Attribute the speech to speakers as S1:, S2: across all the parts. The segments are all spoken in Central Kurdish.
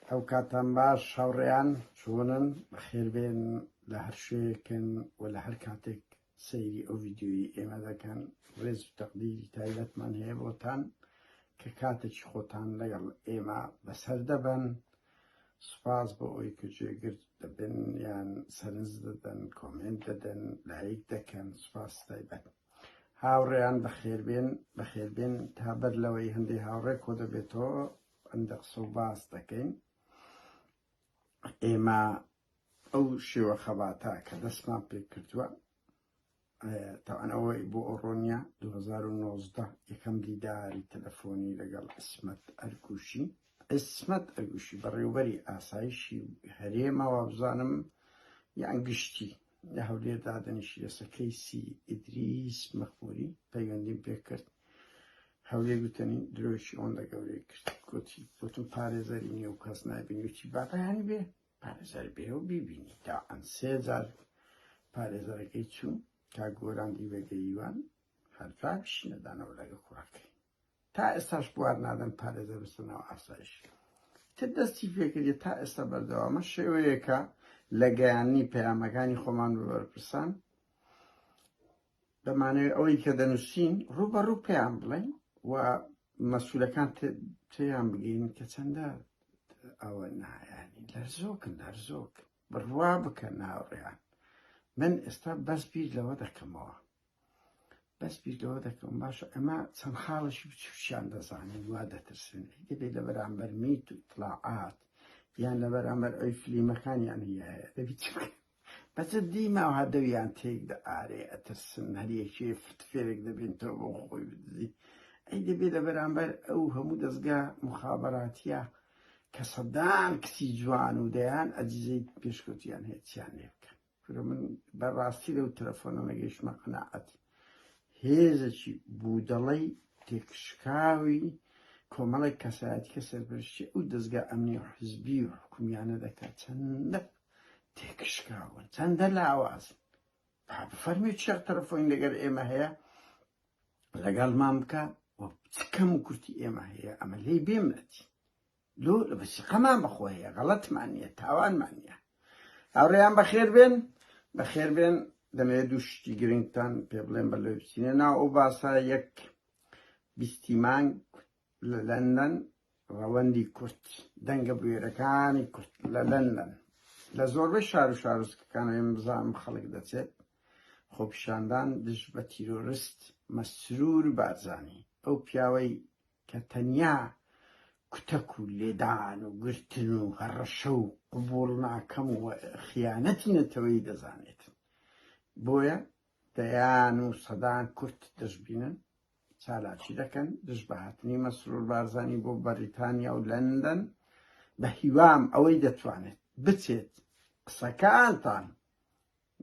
S1: ئەو کاتان باش هاوڕێیان چۆنن بەخێربێن لە هەر شوێیەکن و لە هەر کاتێک سەیری ئەو ڤیدیۆی ئێمە دەکەن ڕێز و تەقدیری تایبەتمان هەیە بۆتان کە کاتێکی خۆتان لەگەڵ ئێمە بەسەر دەبەن. سوپاس بۆ ئەوی کە گوێگرت دەبن یان سەرنج دەدەن، کۆمنت دەدەن، لایک دەکەن. سوپاس تایبەت. هاوڕێیان بەخێربێن تا بەر لەوەی هەندێک هاوڕێ کۆ دەبێتەوە ئەندە قسە و باس دەکەین. ئێمە ئەو شێوە خەباتە کە دەستمان پێ کردووە تاوانەوەی بۆ ئۆڕۆنیا 2019 یەکەم دیداری تەلەفۆنی لەگەڵ ئیسمەت ئەرگوشی بەڕێوەبەری ئاسایشی هەرێمەوە بزانم یان گشتی لە هەولێر دادەنیشی لەسەکەی سی ئیدریس مەخموری پەیوەندیم پێ کرد. هەولێر گوتنی درۆشی ئەوەندە گەورەی کرد گوتم پارێزەری نییە و کەس نابینیوتی بابەیانی بێ پارێزەر بێ و بیبینی تا ئەن 3000 پارێزەرەکەی چوو کا گۆراندی بەگەیوان هەرفا بشینەدانەوە لەگە کوڕەکەی تا ئێستاش بوار نادەن پارێزەر بستنەوە ئاسایش تر دەستی پێکردێت تا ئێستا بەردەوامە شێوەیەکە لە گەیانی پەیامەکانی خۆمان ببەرپرسان بەمانەوەی ئەوەی کە دەنووسین ڕوبەڕوو پێیان بڵێن و مەسئولەکان تێیان بگەین کە چەندە ئەوە نایانی لەرزۆکن بڕوا بکەن ناوڕێیان. من ئێستا بەس بیر لەوە دەکەمەوە باشە ئەمە چەند خاڵشی بچوشیان دەزانین وا دەترسن دەبێت لە بەرامبەر میت و ئیطلاعات یان لە بەرامبەر ئەوی فلیمەکانیان هەیە دەبێت بەچە دیماوە دەویان تێک ئارێ ئەترسن هەریەکی فتفێرێک دەبێنەوە بۆ خۆی بدزی ئەی دەبێت لە بەرامبەر ئەو هەموو دەستگا مخابەراتیە کە سەدان کچی جوان و دەیان ئەجیزەی پێشکەوتیان هەیە چیان لێ بکەن. من بەڕاستی لەو تەلەفۆنە نەگەیشتمە قەناعەتی هێزێکی بوودەڵەی تێکشکاوی کۆمەڵێک کەسایەتی کە سەرپەرشتی ئەو دەستگا ئەمنی و حیزبی و حکومیانە دەکات چەندە تێکشکاون چەندە لاوازن. بفەرمی چێق تەلەفۆنی لەگەر ئێمە هەیە لەگەڵمان بکە و چکەم و کورتی ئێمە هەیە ئەمە لێی بێمەتی لۆ لە بەسیقەمان بەخۆ هەیە غەڵەتمان نییە تاوانمان نییە. هاوڕێیان بەخێربێن دەمەوێت دوو شتی گرنگتان پێ بڵێن بەلەوەی بچینە ناو ئەو باسە یەک 20 مانگ لە لەندەن ڕەوەندی کورد دەنگە بوێرەکانی کورد لە لەندەن لە زۆربەی شار و شارۆچکەکانەوەی بزانم خەڵک دەچێت خۆپیشاندان دژ بە تیرۆریست مەسرور بارزانی ئەو پیاوەی کە تەنیا کوتەک و لێدان و گرتن و هەڕەشە و قبوڵ ناکەم و خیانەتی نەتەوەی دەزانێت بۆیە دەیان و سەدان کورت دەشبینن چالاکی دەکەن دژ بە هاتنی مەسرور بارزانی بۆ بەریتانیا و لەندەن بە هیوام ئەوەی دەتوانێت بچێت قسەکانتان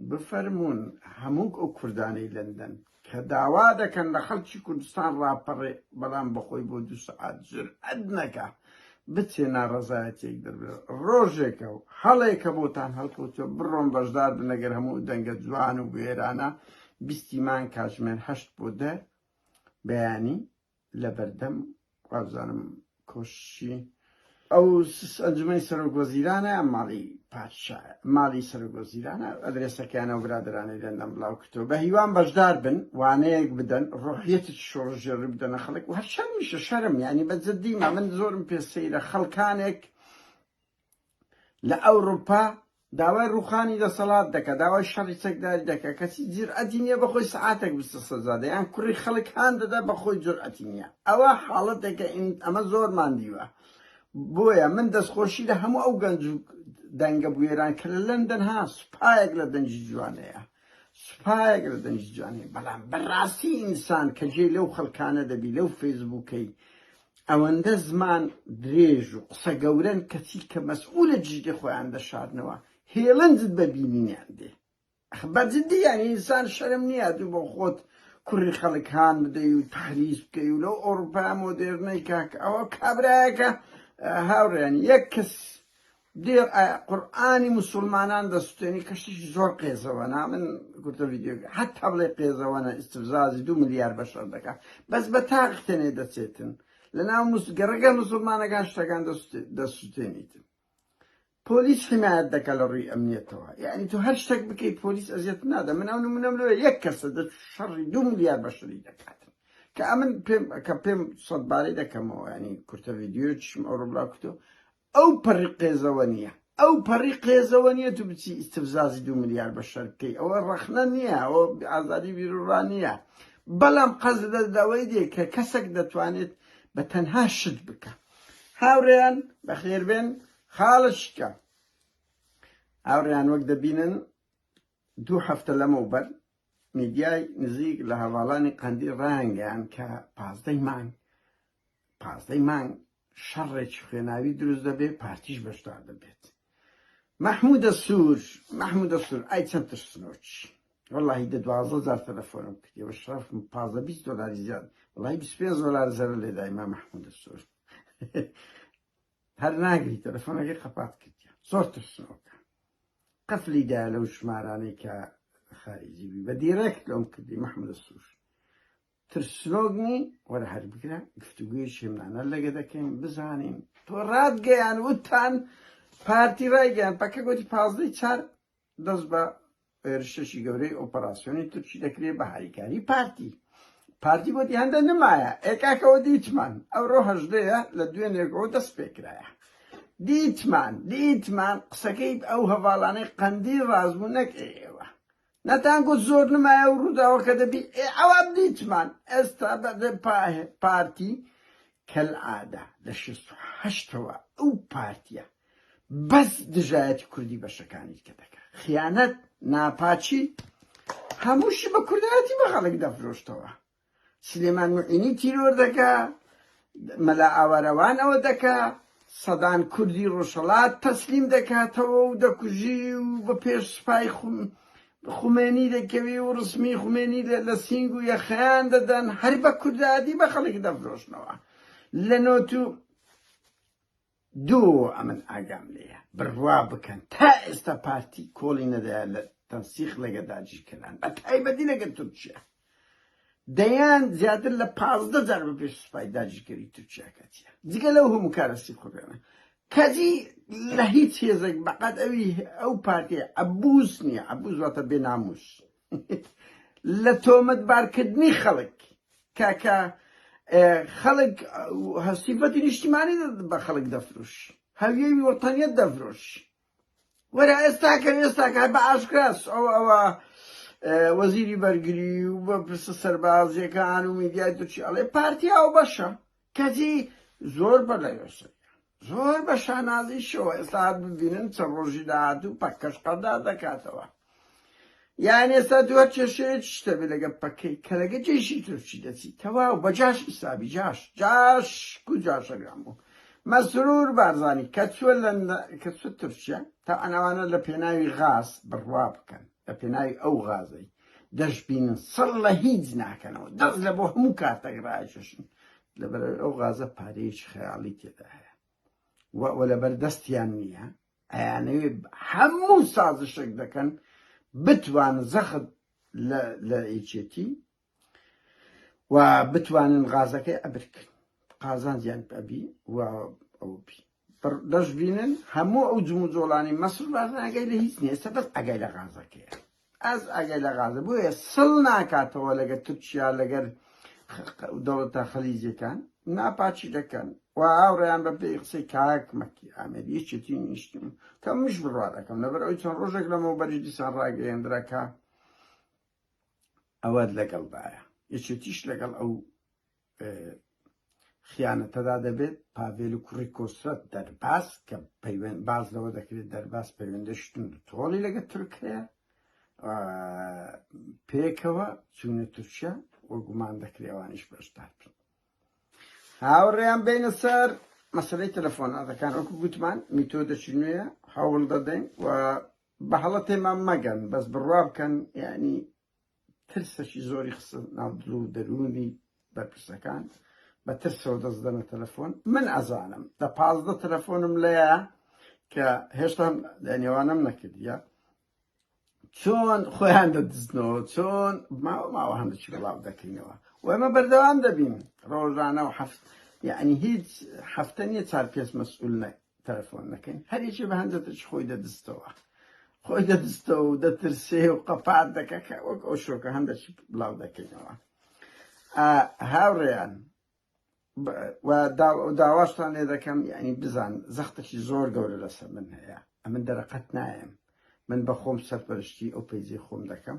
S1: بفەرمونون هەموو ئەو کوردانەی لەندەن کە داوا دەکەن لە خەڵکی کوردستان ڕاپەڕێ بەڵام بەخۆی بۆ 2 سەعات جورئەت نەکا بچێ ناڕەزایەتێک دەبێت ڕۆژێکە و هەڵێکە بۆتان هەڵکەوتووە بڕۆن بەشدار بنەگەر هەموو دەنگە جوان و بێرانە 20 مانگ کاتژمێر 8 بۆ 10 بەیانی لە بەردەم وابزانم کۆشی ئەو ئەنجومەنی سەرۆکوەزیرانە ئەم ماڵی سەرۆکوەزیرانە ئەدرێسەکەیانەوە برادرانەی لەندەن بڵاو کردەوە بە هیوان بەشدار بن وانەیەک بدەن ڕۆحیەتێکی شۆڕژێڕی بدەنە خەڵک و هەر شەرمیشە شەرم یعنی بەجددیمە من زۆرم پێ سەیرە خەڵکانێک لە ئەوروپا داوای ڕووخانی دەسەڵات دەکە داوای شەڕی چەکداری دەکە کەسی جورئەتی نییە بەخۆی سەعاتێک بستە سەزادە یان کوڕی خەڵک هان دەدا بەخۆی جورئەتی نییە ئەوە حاڵەتێکە ئەمە زۆرمان دیوە. بۆیە من دەستخۆشی لە هەموو ئەو گەنج و دەنگە بوێران کە لە لەندەن ها سوپایەک لە دەنجی جوانەیە بەڵام بەڕاستی ئینسان کە جێ لەو خەڵکانە دەبی لەو فەیسبووکەی ئەوەندە زمان درێژ و قسە گەورەن کەچی کە مەسئولە جدی خۆیان دەشاردنەوە هێڵنجت بەبینینیان دێ بەجددی یانی ئینسان شەرم نییە دوو بۆ خۆت کوڕی خەڵکان بدەی و تحریز بکەی و لەو ئەوروپا مۆدێرنەی کاکە ئەوە کابرایەکە هاوڕێیان یەک کەس دێر قورئانی موسڵمانان دەستێنی کەشتێکی زۆر قێزەوەنا من گوتە ڤیدیۆ هەتا بڵێ قێزەوەنە ئیستفزازی 2 ملیار بەشەر دەکات بەس بە تاقتێنێ دەچێتن لە ناو گەڕەگە موسڵمانەکان شتەکان دەسووتێنیتن پۆلیس حمایەت دەکە لە ڕووی ئەمنیەتەوە یعنی تو هەر شتێک بکەیت پۆلیس ئەزیەت نادە من ئەو نمونەم لەوێ 1 کەسە شەڕی 2 ملیار بەشری دەکاتن کە ئەمن پێم سەدبارەی دەکەمەوە ینی کورتە ڤیدیۆ چشم ئەو ڕۆبڵاو کردو ئەو پەڕی قێزەوە نییە ئەو پەڕی قێزەوە نییە تو بچی ئیستفزازی 2 ملیار بەشەر بکەی ئەوە ڕەخنە نییە ئەوە ئازادی بیرروڕان نییە بەڵام قەز دەداوای دێ کە کەسێک دەتوانێت بە تەنها شت بکە هاوڕێیان بەخێربێن خاڵشکە هاوڕێیان وەک دەبینن 2 هەفتە لەمەوبەر میدیای نزیک لە هەواڵانی قەندی ڕایانگەیان کە 15 مانگ شەڕێکی خوێناوی دروست دەبێت پارتیش بەشدار دەبێت محمودە سوور ئای چەند ترسنۆکی واللهی دە 12,000 تەلەفۆنم کردی بە شەرفم 15-20 دۆلاری زیاد واللهی 25 دۆلار زەرە لێ دایما محمودە سوور هەر ناگری تەلەفۆنەکەی قەپات کردی زۆر ترسنۆکە قەفلی دایە لەو ژمارانەی کە خارجی بی بە دیرەکت لەم کردی محمودە سوور ترسنۆگنی وەرە هەر بگرە گفتوگوی شێمنانە لەگە دەکەین بزانین تۆ ڕادگەیان وتان پارتی ڕایگەیان پەکە گوتی 15 دەست بە هێرشەشی گەورەی ئۆپەراسیۆنی تورکی دەکرێت بە هاریکاری پارتی گوتی هەندە نمایە ئێکاکەوە دیتمان ئەوڕۆ هەژدەیە لە دوێنێکەوە دەست پێکرایە دیتمان قسەکەی ئەو هەواڵانەی قەندی ڕازبوو نەک ئێوە نەتان گوت زۆر نمایە و ڕووداوە کە دەبی ئەوە دیتمان ئێستا بەدە پارتی کەلعادە لە 68ەوە ئەو پارتیە بەس دژایەتی کوردی بەشەکانی کە دەکە خیانەت ناپاچی هەمووشی بە کوردایەتی بە خەڵک دەفرۆشتەوە سلێمان موعینی تیرۆر دەکا مەلا ئاوارەوان ئەوە دەکا سەدان کوردی ڕۆژهەڵات تەسلیم دەکاتەوە و دەکوژی و بە پێش سوپای خومێنی دەکەوی و ڕسمی خومێنی لە سینگ و یەخەیان دەدەن هەر بە کوردایەتی بە خەڵک دەفرۆشنەوە لە نۆت و دوو ئەمن ئاگام لێیە بڕوا بکەن تا ئێستا پارتی کۆڵی نەدایە لە تەنسیخ لەگە داگیرکردن بە تایبەتی لەگە تورکیا دەیان زیاتر لە 15,000 بە پێش سوپای داگیرکەری تورکیا کاتیە جگە لەو هەموو کارەسی خوڕێنە کەسی لە هیچ هێزێک بەقەت ئەو پارتیە عەبوس نییە عەبوس واتە بێناموس لە تۆمەتبارکردنی خەڵک کاکە خەڵک سیفەتی نیشتیمانی بە خەڵک دەفرۆش هەویەی وەتەنیەت دەفرۆش وەرە ئێستاکە بە ئاشکراس ئەوە وەزیری بەرگری و بە پرسە سەربازیەکان و میدیای تورکی ئەڵێ پارتی ئەو بەشە کەسی زۆر بە لەوێسە زۆر بە شانازی شەوە ئێستا ببینن چەند ڕۆژی داهاتوو پەکەش قەدا دەکاتەوە یان ئێستا دووە کێشەیەکی شتە بێ لەگە پەکەی کە لەگە جێشی تورکی دەچی تەواو بە جاش ئیسابی جاش کو جاشەگرام بوو مەسرور بارزانی کە چوە تورکیا تا ئەنەوانە لە پێناوی غاز بڕوا بکەن لە پێناوی ئەو غازەی دەشبینن سەڵ لە هیچ ناکەنەوە دەست لە بۆ هەموو کاتێک ڕایکێشن لەبەر ئەو غازە پارەیەکی خەیاڵی تێدا هەیە وە لەبەردەستیان نییە ئەیانەوێ هەموو سازشێک دەکەن بتوان زەخت لە ئیچێتی و بتوانن غازەکەی ئەبرکن قازان زیان ئەبی و ئەوبی دەشبینن هەموو ئەو جم و جۆڵانی مەسر بازن ئەگەی لە هیچ نییە ئێستا بەس ئەگەی لە غازەکەیە ئەگەی لە غازە بۆیە سڵ ناکاتەوە لەگەر تورکیا لەگەر دەوڵەتە خەلیجەکان ناپاچی دەکەن و هاوڕێیان بە پێی قسەی کاک مەکی ئامێدی هیچێتی نیشتم کە مش بڕوا دەکەم لەبەر ئەوی چەند ڕۆژێک لەمەوە بەری دیسان ڕاگەیەندرەکە ئەوەت لەگەڵدایە یەکێتیش لەگەڵ ئەو خیانەتەدا دەبێت پاڤێل و کوڕی کۆسرەت دەرباس کە باز لەوە دەکرێت دەرباس پەیوەندەشتن تۆڵی لەگە تورکەیە پێکەوە چوونە تورکیا وە گومان دەکرێت ئەوانیش بەشدار بن هاوڕێیان بینە سەر مەسەلەی تەلەفۆناتەکان وەکو گوتمان میتۆدەکی نوێیە هەوڵ دەدەین و بە هەڵە تێمان مەگەن بەس بڕوا بکەن یعنی ترسەشی زۆری خستن ناو دڵ و دەرونی بەرپرسەکان بە ترسەوە دەستدەنە تەلەفۆن من ئەزانم دە 15 تەلەفۆنم لەیە کە هێشتا نێوانم نەکردیە چۆن خۆیان دەدزنەوە چۆن ماوە هەندێکی بڵاو دەکەینەوە و ئێمە بەردەوام دەبین ڕۆژانە و یعنی هیچ هەفتە نییە چار پێش مەسئول تەلەفۆن نەکەین هەریکی بە هەندێتش خۆی دەدەستەوە و دەترسێ و قەپات دەکە کە وەک ئەو شۆکە هەندێکی بڵاو دەکەینەوە هاوڕێیان داواشتان لێ دەکەم یعنی بزان زەختێکی زۆر گەورە لەسەر من هەیە ئەمن دەرەقەت نایم من بە خۆم سەرپەرشتی ئەو پەیزەی خۆم دەکەم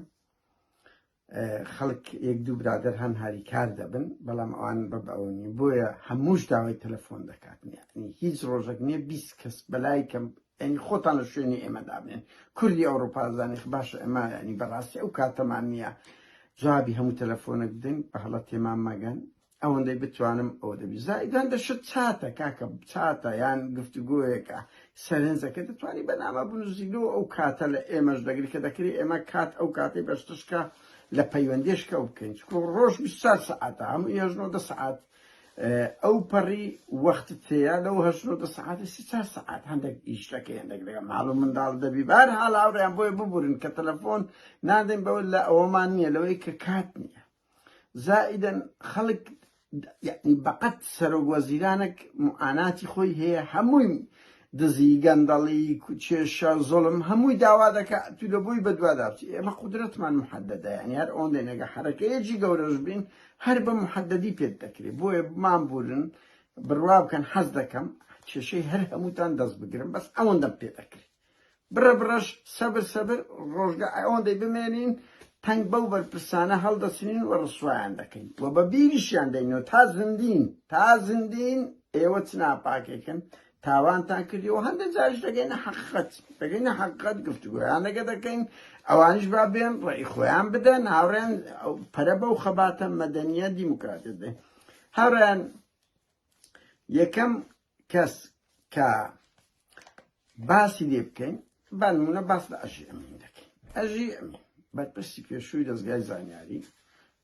S1: خەڵک یەک دوو برادەر هەن هاری کار دەبن بەڵام ئەوان بەبەوەنی بۆیە هەمووش داوای تەلەفۆن دەکات نیە هیچ ڕۆژێک نییە 20 کەس بەلای کەم ینی خۆتان لە شوێنی ئێمەدا بنێن کوردی ئەوروپا زانێ باشە ئێمە ینی بەڕاستی ئەو کاتەمان نییە جوابی هەموو تەلەفۆنێک بدەین بە هەڵە تێمان مەگەن ئەوەندەی بتوانم ئەوە دەبی زایدان دەشت چاتە کاکە چاتە یان گفتوگۆیەکە سەرنجەکە دەتوانانی بەنامە بنووسیلەوە ئەو کاتە لە ئێمەش دەگری کە دەکری ئێمە کات ئەو کاتی بەشتشکە لە پەیوەندێشکە ئەو بکەین ڕۆژ 24 سەعاتە هەموو 19 سەعات ئەو پەڕی وەختت هەیە لەو 19 سەعاتی 34 سەعات هەندێک ئیشتەکەی هەندێک لەگە ماڵ و منداڵ دەبی بار هاڵ هاوڕێیان بۆیە ببورن کە تەلەفۆن نادەین بەوە لە ئەوەمان نییە لەوەی کە کات نییە زائیدەن خەڵک یعنی بەقەت سەرۆکوەزیرانێک معاناتی خۆی هەیە هەمووی دزی گەندەڵی کێشە زۆڵم هەمووی داوا دەکات تو لە بووی بەدوا دابچی ئێمە قودرەتمان محەددە یعنی هەر ئۆندێنەگە حرەکەیەکی گەورەش بین هەر بە محەددی پێت دەکرێت بۆیە بمان بورن بڕوا بکەن حەز دەکەم کێشەی هەر هەمووتان دەست بگرن بەس ئەوەندەم پێ دەکرێت بڕەش سەبر ڕۆژگە ئەوەندەی بمێنین تەنگ بەو بەرپرسانە هەڵدەسنین و ڕسوایان دەکەین و بە بیریشیان دەینەوە تا زندین ئێوە چ ناپاکێکن تاوانتان کردیەوە هەندێک جاریش دەگەینە حەقیقەت گفتوگۆیان لەگە دەکەین ئەوانیش با بێن ڕێی خۆیان بدەن هاوڕێیان پەرە بەو خەباتە مەدەنیە دیموکراتیە دێ هاوڕێیان یەکەم کەس کە باسی لێ بکەین با نمونە باس لە ئەژی ئەمین دەکەین ئەژی ئەمین بەرپرسی پێشووی دەستگای زانیاری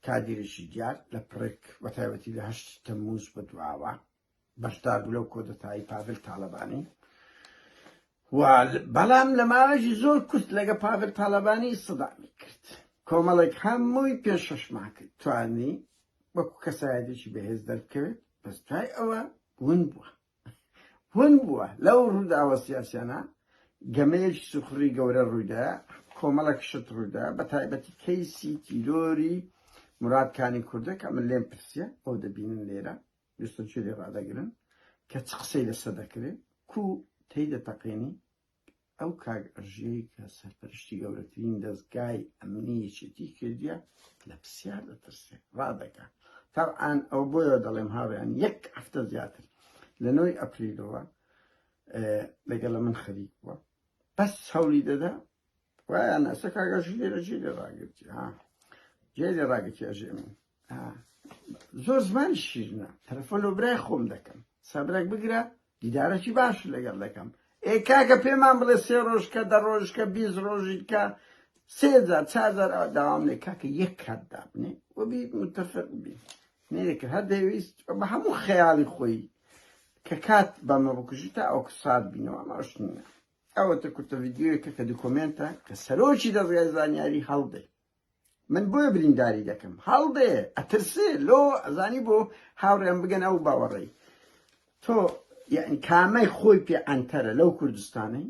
S1: کادیرێکی دیار لە پڕێک بە تایبەتی لە 8 تەمموز بەدواوە بەشدار لەو کۆدەتایی پاڤل تاڵەبانی بەڵام لە ماوەژی زۆر کورت لەگە پاڤل تاڵەبانی سەدامی کرد کۆمەڵێک هەمووی پێش شەشما کرد توانی وەکو کەسایەتێکی بەهێز دەربکەوێت بەس دوای ئەوە ون بووە لەو ڕووداوە سیاسیانە گەمەیەکی سوخڕی گەورە ڕوویدا کۆمەڵێک شت ڕوودا بە تایبەتی کەیسی تیرۆری مرادکانی کوردەکە من لێم پرسیە ئەو دەبینن لێرە ویستە چێ لێ ڕادەگرن کە چ قسەی لەسەر دەکرێت کو تێی دەتەقێنی ئەو کاگ ئەژەیە کە سەرپەرشتی گەورەترین دەستگای ئەمنیەتی کردیە لە پرسیار دەترسێ ڕادەکە تاوان ئەو بۆیە دەڵێم هاوڕێیان 1 هەفتە زیاتر لە 9 ئەپریلەوە لەگەڵ من خەریک بووە بەس هەوڵی دەدا وایان ئەسە کاگەژی لێرە جێ لێ ڕاگرتی جێ لێ ڕاگرتی ئەژێ من زۆر زمانی شیرنە تەلەفۆن لە برای خۆم دەکەم سابرێک بگرە دیدارەکی باش لەگەڵ دەکەم کاکە پێمان بڵێ 3 ڕۆژکە 10 ڕۆژکە 20 ڕۆژیکە 3000 4000 داوام لێ کاکە 1 کات دابنێ وەبی متفق بی نێرێکرد هەر دەویست بە هەموو خەیاڵی خۆی کە کات بەمە بکوژی تا ئەو سات بینەوە ئەمەش نییە ئەوەتە کورتە ڤیدیۆیەکە کە دوکۆمنتە کە سەرۆکی دەستگای زانیاری هەڵدێ من بۆیە برینداری دەکەم هەڵدێ ئەترسێ لۆ ئەزانی بۆ هاوڕێم بگەن ئەو باوەڕێی تۆ یعنی کامەی خۆی پێ ئەنتەرە لەو کوردستانەی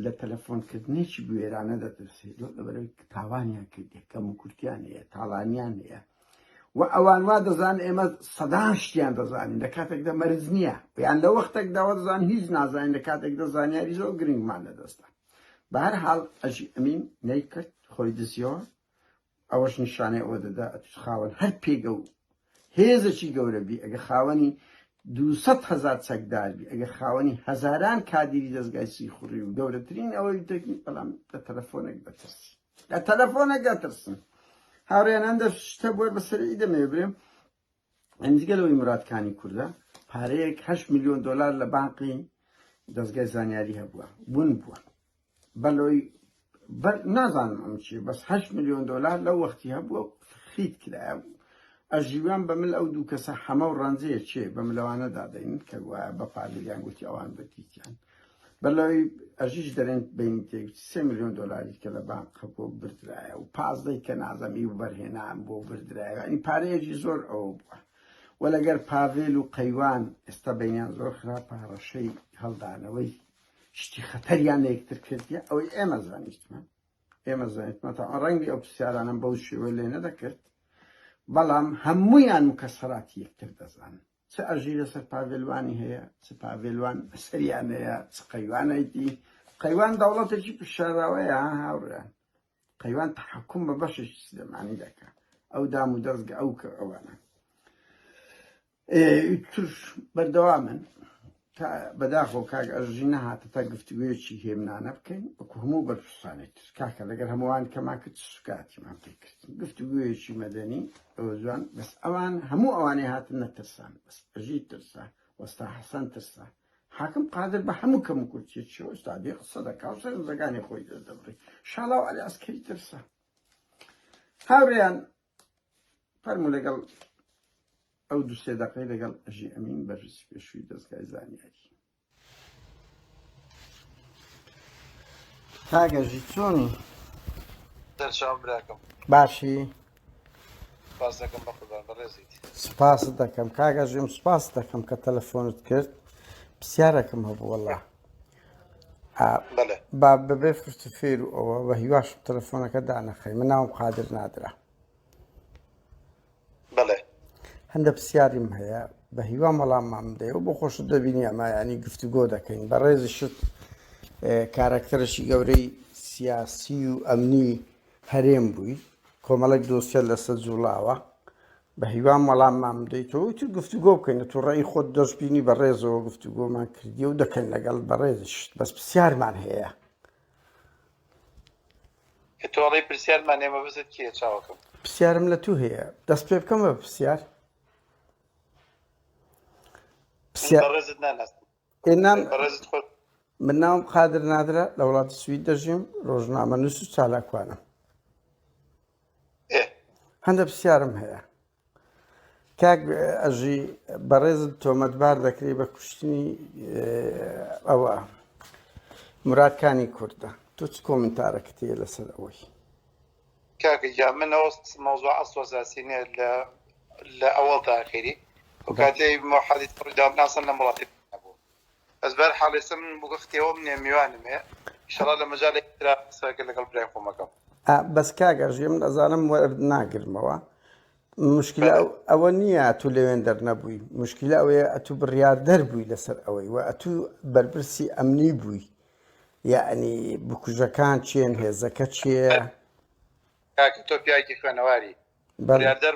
S1: لە تەلەفۆنکردنێکی بوێرانە دەترسێت لەبەرەوەی تاوانیان کردێ کەم و کورتیان هەیە تاڵانیان هەیە و ئەوان وا دەزان ئێمە سەدان شتیان دەزانین لە کاتێکدا مەرج نییە یان لە وەختێکداوە دەزان هیچ نازانین لە کاتێکدا زانیاری زۆر گرنگمان لەدەستە بەهەرحاڵ ئەژی ئەمین نەیکرد خۆی دزیەوە ئەوەش نیشانەی ئەوە دەدا خاوەن هەر پێگە و هێزێکی گەورە بی ئەگە خاوەنی 200,000 چەکدار بی ئەگە خاوەنی هەزاران کادیری دەستگای سیخوڕی و گەورەترین ئەوەی دەکەین بەڵام لە تەلەفۆنێک بەترسی لە تەلەفۆنێک دەترسن هاوڕێیان هەندە شتە بۆ بەسەری دەمێ برێم ئەنجگەلەوەی مرادکانی کووردە پارەیەک 8 میلیۆن دلار لە بانقی دەستگای زانیاری هەبووە بوون بووە بەلەوەی نازانم ئەم چیە بەس 8 میلیۆن دلار لەو وەختی هەبووە خیت کرایە ئەژیوان بەمل ئەو دوو کەسە هەمە و ڕەنجەیە چێ بەملەوانە دادەین کە وایە بە پادریان گوتی ئەوان بەتیتیان بەلەوەی ئەژیش دەرێن بینی تێک 3 میلیۆن دلاری کە لە بانق بۆ بردرایە و 15 کە نازەمی و بەرهێنان بۆ بردرایە ئەنی پارەیەکی زۆر ئەوە بووە وەلەگەر پاڤێل و قەیوان ئێستا بەینیان زۆر خراپە هەڕەشەی هەڵدانەوەی شتی خەتەریان لە یەکتر کردیە ئەوەی ئێمە زانیتمە تا ڕەنگی ئەو پرسیارانم بەو شێوە لێ نەدەکرد بەڵام هەموویان مکەسەراتی یەکتر دەزانن چ ئەژی لەسەر پاڤێلوانی هەیە چ پاڤێلوان سەریان هەیە چ قەیوانەیتی قەیوان دەوڵەتێکی پشاراوەیە هاوڕێیان قەیوان تەحەکوم بە بەشێکی سلێمانی دەکات ئەو دام و دەستگە ئەو کە ئەوانە توش بەردەوامن بەداخۆ کاک ئەژی نەهاتە تا گفتوگویەکی هێمنانە بکەین وەکو هەموو بەرپرسانێتتر کاکە لەگەر هەمووان کەما کرد سوکاتیمان پێکردن گفتوگویەکی مەدەنی ئەوە جوان بەس ئەوان هەموو ئەوانەی هاتن نەترسان بەس ئەژی ترسا وەستا حەسەن ترسا حاکم قادر بە هەموو کەم و کورتێکی ئۆستادی قسە دەکا و سەرنجەکانی خۆی دەدەبڕی شاڵاو عەلی عەسکەری ترسا هاوڕێیان فەرموو لەگەڵ ئەو دوو سێ دەقەی لەگەڵ ئەژی ئەمین بەرپرسی پێشووی دەستگای زانیاری کاگەژی چۆنی
S2: دەرچاو براکەم
S1: باشی
S2: باس دەکەم بە خوددا بەڕێزیت
S1: سپاست دەکەم کاگەژیم سپاس دەکەم کە تەلەفۆنت کرد پرسیارێکم هەبوو وەڵڵا
S2: بەڵێ
S1: با بەبێ فرتوفێر و ئەوە بە هیواشم تەلەفۆنەکە دانەخەی من ناوم قادر نادرا
S2: بەڵێ
S1: هەندە پرسیاریم هەیە بە هیوا مەڵاممان بدەیە و بۆ خۆشت دەبینی ئەمە ینی گفتوگۆ دەکەین بە ڕێزی شت کارکتەرشی گەورەی سیاسی و ئەمنی هەرێم بووی کۆمەڵێک دۆسیە لەسەر جوڵاوە بە هیوان وەڵاممان بدەیتەوە تر گفتوگۆ بکەین تو ڕێی خۆت دەستبینی بە ڕێزەوە گفتوگۆمان کردی و دەکەین لەگەڵ بە ڕێزی شت بەس پرسیارمان هەیە
S2: تۆڵی پرسیارمان ئێمە بزت کیە چاوەکەم
S1: پرسیارم لە تو هەیە دەست پێ بکەم بە پرسیار
S2: بەڕێزت ناناستم بەڕێزت خۆت
S1: من ناوم قادر نادرە لە وڵاتی سوید دەژیم ڕۆژنامە نووس و چالاکوانم هەندە پرسیارم هەیە کاک ئەژی بەڕێزت تۆمەتبار دەکرێت بە کوشتنی ئەوە مرادکانی کوردە تۆ چ کۆمنتارەکەت هەیە لەسەر ئەوەی
S2: کاکە من ئەوە مەوزوع ئەسۆسیاسینە لە ئەوەڵ تاخیری و کاتێ محادیت ڕووداو ناسن لە وڵاتی نەبوو ئەس بەر حاڵێسە من بگفتەوە منێ میوانم هەیە ئینشەڵا لە مەجالێک ترا قسەکە لەگەڵ برای خۆمەکەم
S1: بەس کاگەژی من ئەزانم وەرد ناگرمەوە مشکلە ئەوە نییە ئەتو لەوێن دەرنەبووی مشکلە ئەوەیە ئەتو بڕیار دەربووی لەسەر ئەوەی و ئەتو بەرپرسی ئەمنی بووی یعنی بکوژەکان چێن هێزەکە چیە
S2: کاکە تۆ پیاکی خوێنەواری بڕیاردەر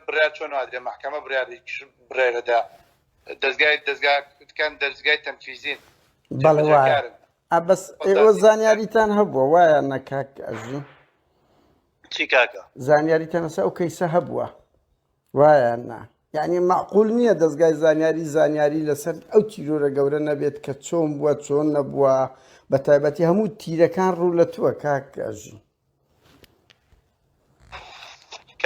S2: بڕیار چۆن وادرێ محکەمە بڕیاری بڕێرەدا دەستگاکان دەستگای تەنفیزین
S1: بەڵێ وایە بەس ئێوە زانیاریتان هەبووە وایە نەکاک ئەژی
S2: چی کاکە
S1: زانیاریتان لەسەر ئەو کەیسە هەبووە وایە نا یعنی معقول نییە دەستگای زانیاری لەسەر ئەو تیرۆرە گەورە نەبێت کە چۆن بووە چۆن نەبووە بە تایبەتی هەموو تیرەکان ڕوو لە تووە کاک ئەژی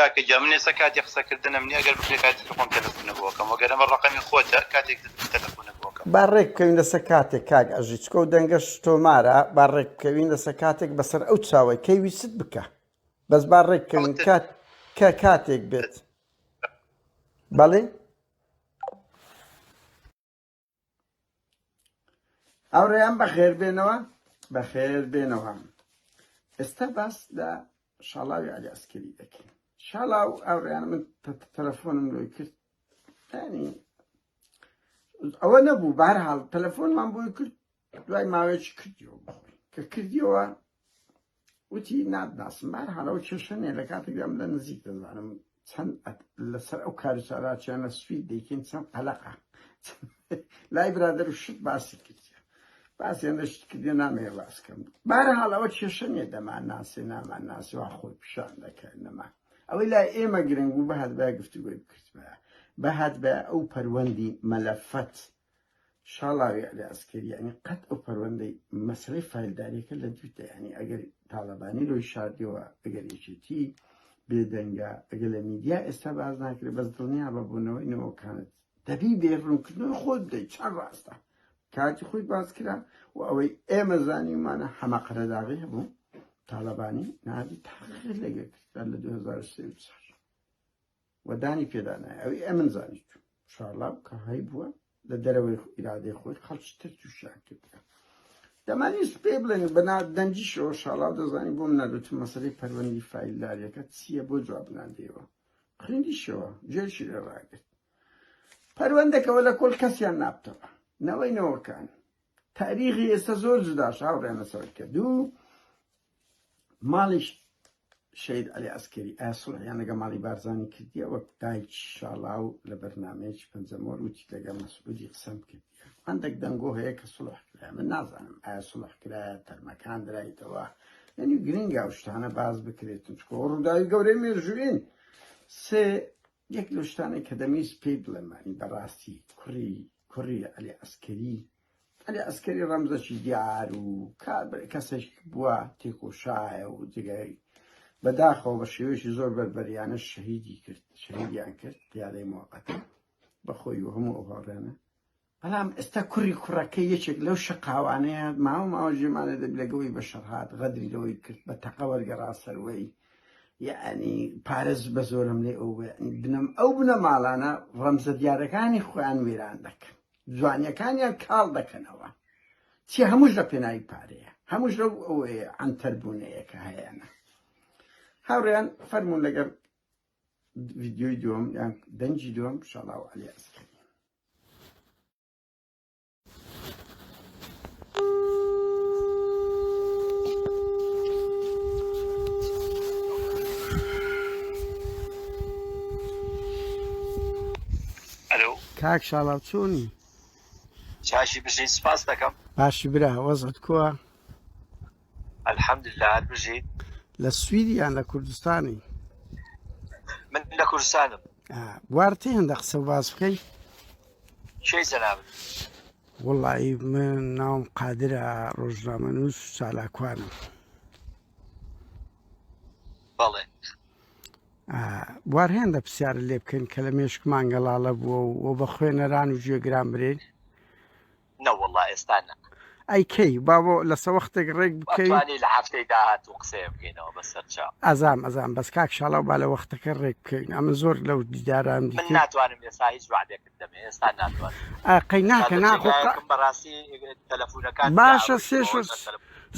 S2: کاکە جا من ئێستا کاتی قسەکردنم نیە ئەگەر بکرێ کاتی خۆم تەلەفۆنەبووەکەم وەگەر ئەمە ڕەقەمی خۆتە کاتێک تەلەفۆنەبووەکەم
S1: با ڕێک بکەوین لەسەر کاتێک کاک ئەژی چکە و دەنگەش تۆمارە با ڕێک بکەوین لەسەر کاتێک بەسەر ئەو چاوەی کەی ویست بکە بەس با ڕێک بکەوین کاتێک بێت بەڵێ ئەوڕێیان بەخێر بێنەوە ئێستا باس لە شاڵاوی عەلی عەسکەری دەکەین شاڵاو ئەوڕێیان من تەلەفۆنم لۆی کرد ینی ئەوە نەبوو بەهەرحاڵ تەلەفۆنمان بۆی کرد دوای ماوەیەکی کردیەوە بخۆی کە کردیەوە وتی نادناسم بەهەرحاڵ ئەو کێشەنێ لە کاتێکدام لە نزیک دەزانم چەند لەسەر ئەو کاروچاراچیانە سوید دەیکەین چەند قەلەقە لای برادەر و شت باسی کردیە باسی هەندە شت کردیە نامەیە باسکەم بەهەرحاڵ ئەوە کێشەنێ دەمان ناسێ نامان ناسیوە خۆی پیشان دەکەن نەما ئەوەی لای ئێمە گرنگ بوو بەهات بە گفتوگۆی بکردمە بەهات بە ئەو پەروەندی مەلەفەت شاڵاوی عەلی عەسکەری ینی قەت ئەو پەروەندەی مەسەلەی فایلداریەکە لە دووتە ینی ئەگەر تاڵەبانی لۆی شاردیەوە ئەگەر یەکێتی بێدەنگە ئەگەر لە میدیا ئێستا باز ناکرێت بەس دڵنیا بەبوونەوەی نەوەکانت دەبی بێڕوونکردنەوەی خۆت بدەیت چەند ڕاستە کاتی خۆی باز کرا و ئەوەی ئێمە زانیمانە حەمەقەرەداغی هەبوو تاڵەبانی نادی تاقیقت لەگە کرد لە 2003 ودانی پێدا نایە ئەوەی ئەمن زانیت شاڵاو کە هەی بووە لە دەرەوەی ئیرادەی خۆی خەڵکتر تووشیان کردە دەمانویست پێ بڵێن بەنا دەنجیشەوە شاڵاو دەزانی بۆم نەدوتم مەسەلەی پەروەندی فایلداریەکە چییە بۆ جواب نادەیەوە خوێندیشەوە جێشی لێ ڕاگرت پەروەندەکەوە لە کۆل کەسیان نابتەوە نەوەی نەوەکان تاریخی ئێستا زۆر جوداش هاوڕێنە سەوەکە دوو ماڵیش شەید عەلی عەسکەری ئاسوڵحیان لەگە ماڵی بارزانی کردیە وەک دایک شاڵاو لە بەرنامەیەکی پەنجەمۆر وتی لەگە مەسعودی قسەم کردیە هەندێک دەنگۆ هەیە کە سوڵح کرایە من نازانم ئایا سوڵح کرایە تەرمەکان درایتەوە یعنی گرنگە ئەو شتانە باز بکرێتن چکۆ ڕووداوی گەورەی مێژووین سێ یەک لەو شتانەی کە دەمیست پێی بڵێمانی بەڕاستی کوڕی عەلی عەسکەری عەلی عەسکەری ڕەمزەکی دیار و کەسێک بووە تێکۆشایە و جگەی بەداخەوە بە شێوەیەکی زۆر بەربەریانە شەهیدیان کرد پیادەی موقەتە بەخۆی و هەموو ئەو هاوڕێنە بەڵام ئێستا کوڕەکە یەکێک لەو شەقاوانەیە ماوە ژێمانە دەبلەگەوەی بە شەرهات غەدری لەوەی کرد بە تەقە وەرگەڕا سەروەی یعنی پارێز بە زۆرم لێ ئەو بنەم ئەو بنە ماڵانە ڕەمزە دیارەکانی خۆیان وێران دەکەن جوانیەکانیان کاڵ دەکەنەوە چی هەمووش لە پێناوی پارەیە هەمووش لەو ئەوەیە ئەنتەربوونەیەکە هەیەە هاوڕێیان فەرموون لەگەر ڤیدیۆی دووەم یان دەنجی دووەم شاڵاو عەلی عەسکەری
S3: ئەلۆ
S1: کاک شاڵاو چۆنی
S3: چاشی بژین سپاس دەکەم
S1: باشی برا وەزت کووە
S3: ئەلحەمدوللا هەر بژین
S1: لە سویدی یان لە کوردستانی
S3: من لە کوردستانم
S1: بوارتی هەندە قسە باز بکەی
S3: کێی جەنابن
S1: وڵی من ناوم قادرە ڕۆژنامەنووس چالاکوانم
S3: بەڵێ
S1: بوار هێندە پرسیارە لێ بکەین کە لە مێشک مانگەڵاڵە بووە و بە خوێنەران و گوێگران برێن
S3: نەوەڵا ئێستانە
S1: ئەی کەی با بۆ لەسە وەختێک ڕێک بکەین
S3: لە هەفتەی داهات و قسەیە بکەینەوە بەسەر چاو
S1: ئەزام بەس کاک شاڵاو با لە وەختەکە ڕێک بکەین ئەمە زۆر لەو دیداران
S3: من ناتوانم ئێستا هیچ وعدێکت دەمێ ئێستا ناتوانم
S1: قەی ناکە
S3: بەڕاستی تەلەفۆنەکان
S1: باشە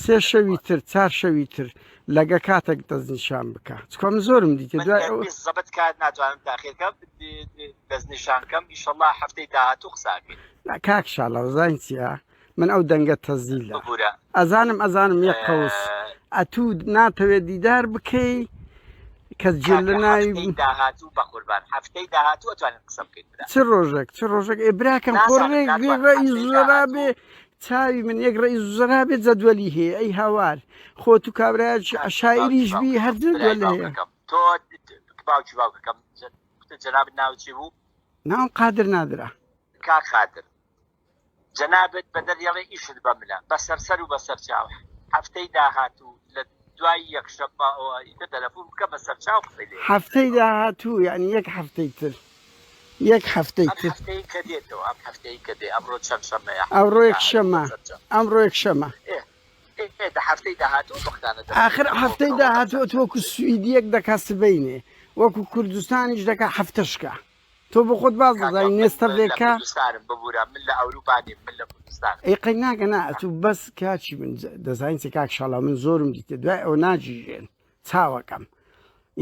S1: سێ شەوی تر چار شەوی تر لەگە کاتێک دەستنیشان بکە چکۆم زۆرم دیتە دوای
S3: زەبەت کات ناتوانم تاخیرکەم دەستنیشانکەم ئیشەڵڵا هەفتەی داهات و قساکەین
S1: کاک شاڵاو زانین چیە من ئەو دەنگە تەزیلە ئەزانم یەک قەوس ئەتوو ناتەوێت دیدار بکەی کە جێ لە ناوی
S3: داهاتوو بە قوربان هەفتەی داهاتوو ئەتوانین قسە بکەین
S1: چ ڕۆژێک ئێبراکەم خۆڕێک ڕێی زۆرا بێ چاوی من یەک ڕێی زۆرا بێت جەدوەلی هەیە ئەی هاوار خۆ تو کابراایکی عشاعریش بی هەر جەدوەل هەیە
S3: تۆ باوکی باوکەکەم جەناب ناوچی بوو
S1: ناوم قادر نادرا
S3: کاک قادر جەنابەت بە دەریاڵی ئیشت بە منە بەسەرسەر و بەسەر چاو هەفتەی داهاتوو لە دوای یەکشەممەەوە ئیتە تەلەفۆن بکە بەسەر چاو قسەی لێ
S1: هەفتەی داهاتوو یعنی یەک هەفتەی تر یەک هەفتەی تر
S3: هەفتەی کە دێتەوە ئەم هەفتەی کە دێ ئەمڕۆ چەند شەمەیە
S1: ئەمڕۆ یەکشەمە
S3: هەفتەی داهاتوو بختانە
S1: آخر هەفتەی داهاتوە وەکو سویدیەک دەکا سبەینێ وەکو کوردستانیش دەکا هەفتەشکە تۆ بۆ خۆت باز دەزانی نێستەڤێکە
S3: ببوورە من لە ئەوروپانی من لە کوردستان
S1: ئەیقەی ناکە ئەتوو بەس کاچی من دەزانین چ کاک شاڵاو من زۆرم دیتە دوای ئەو ناجیژێن چاوەکەم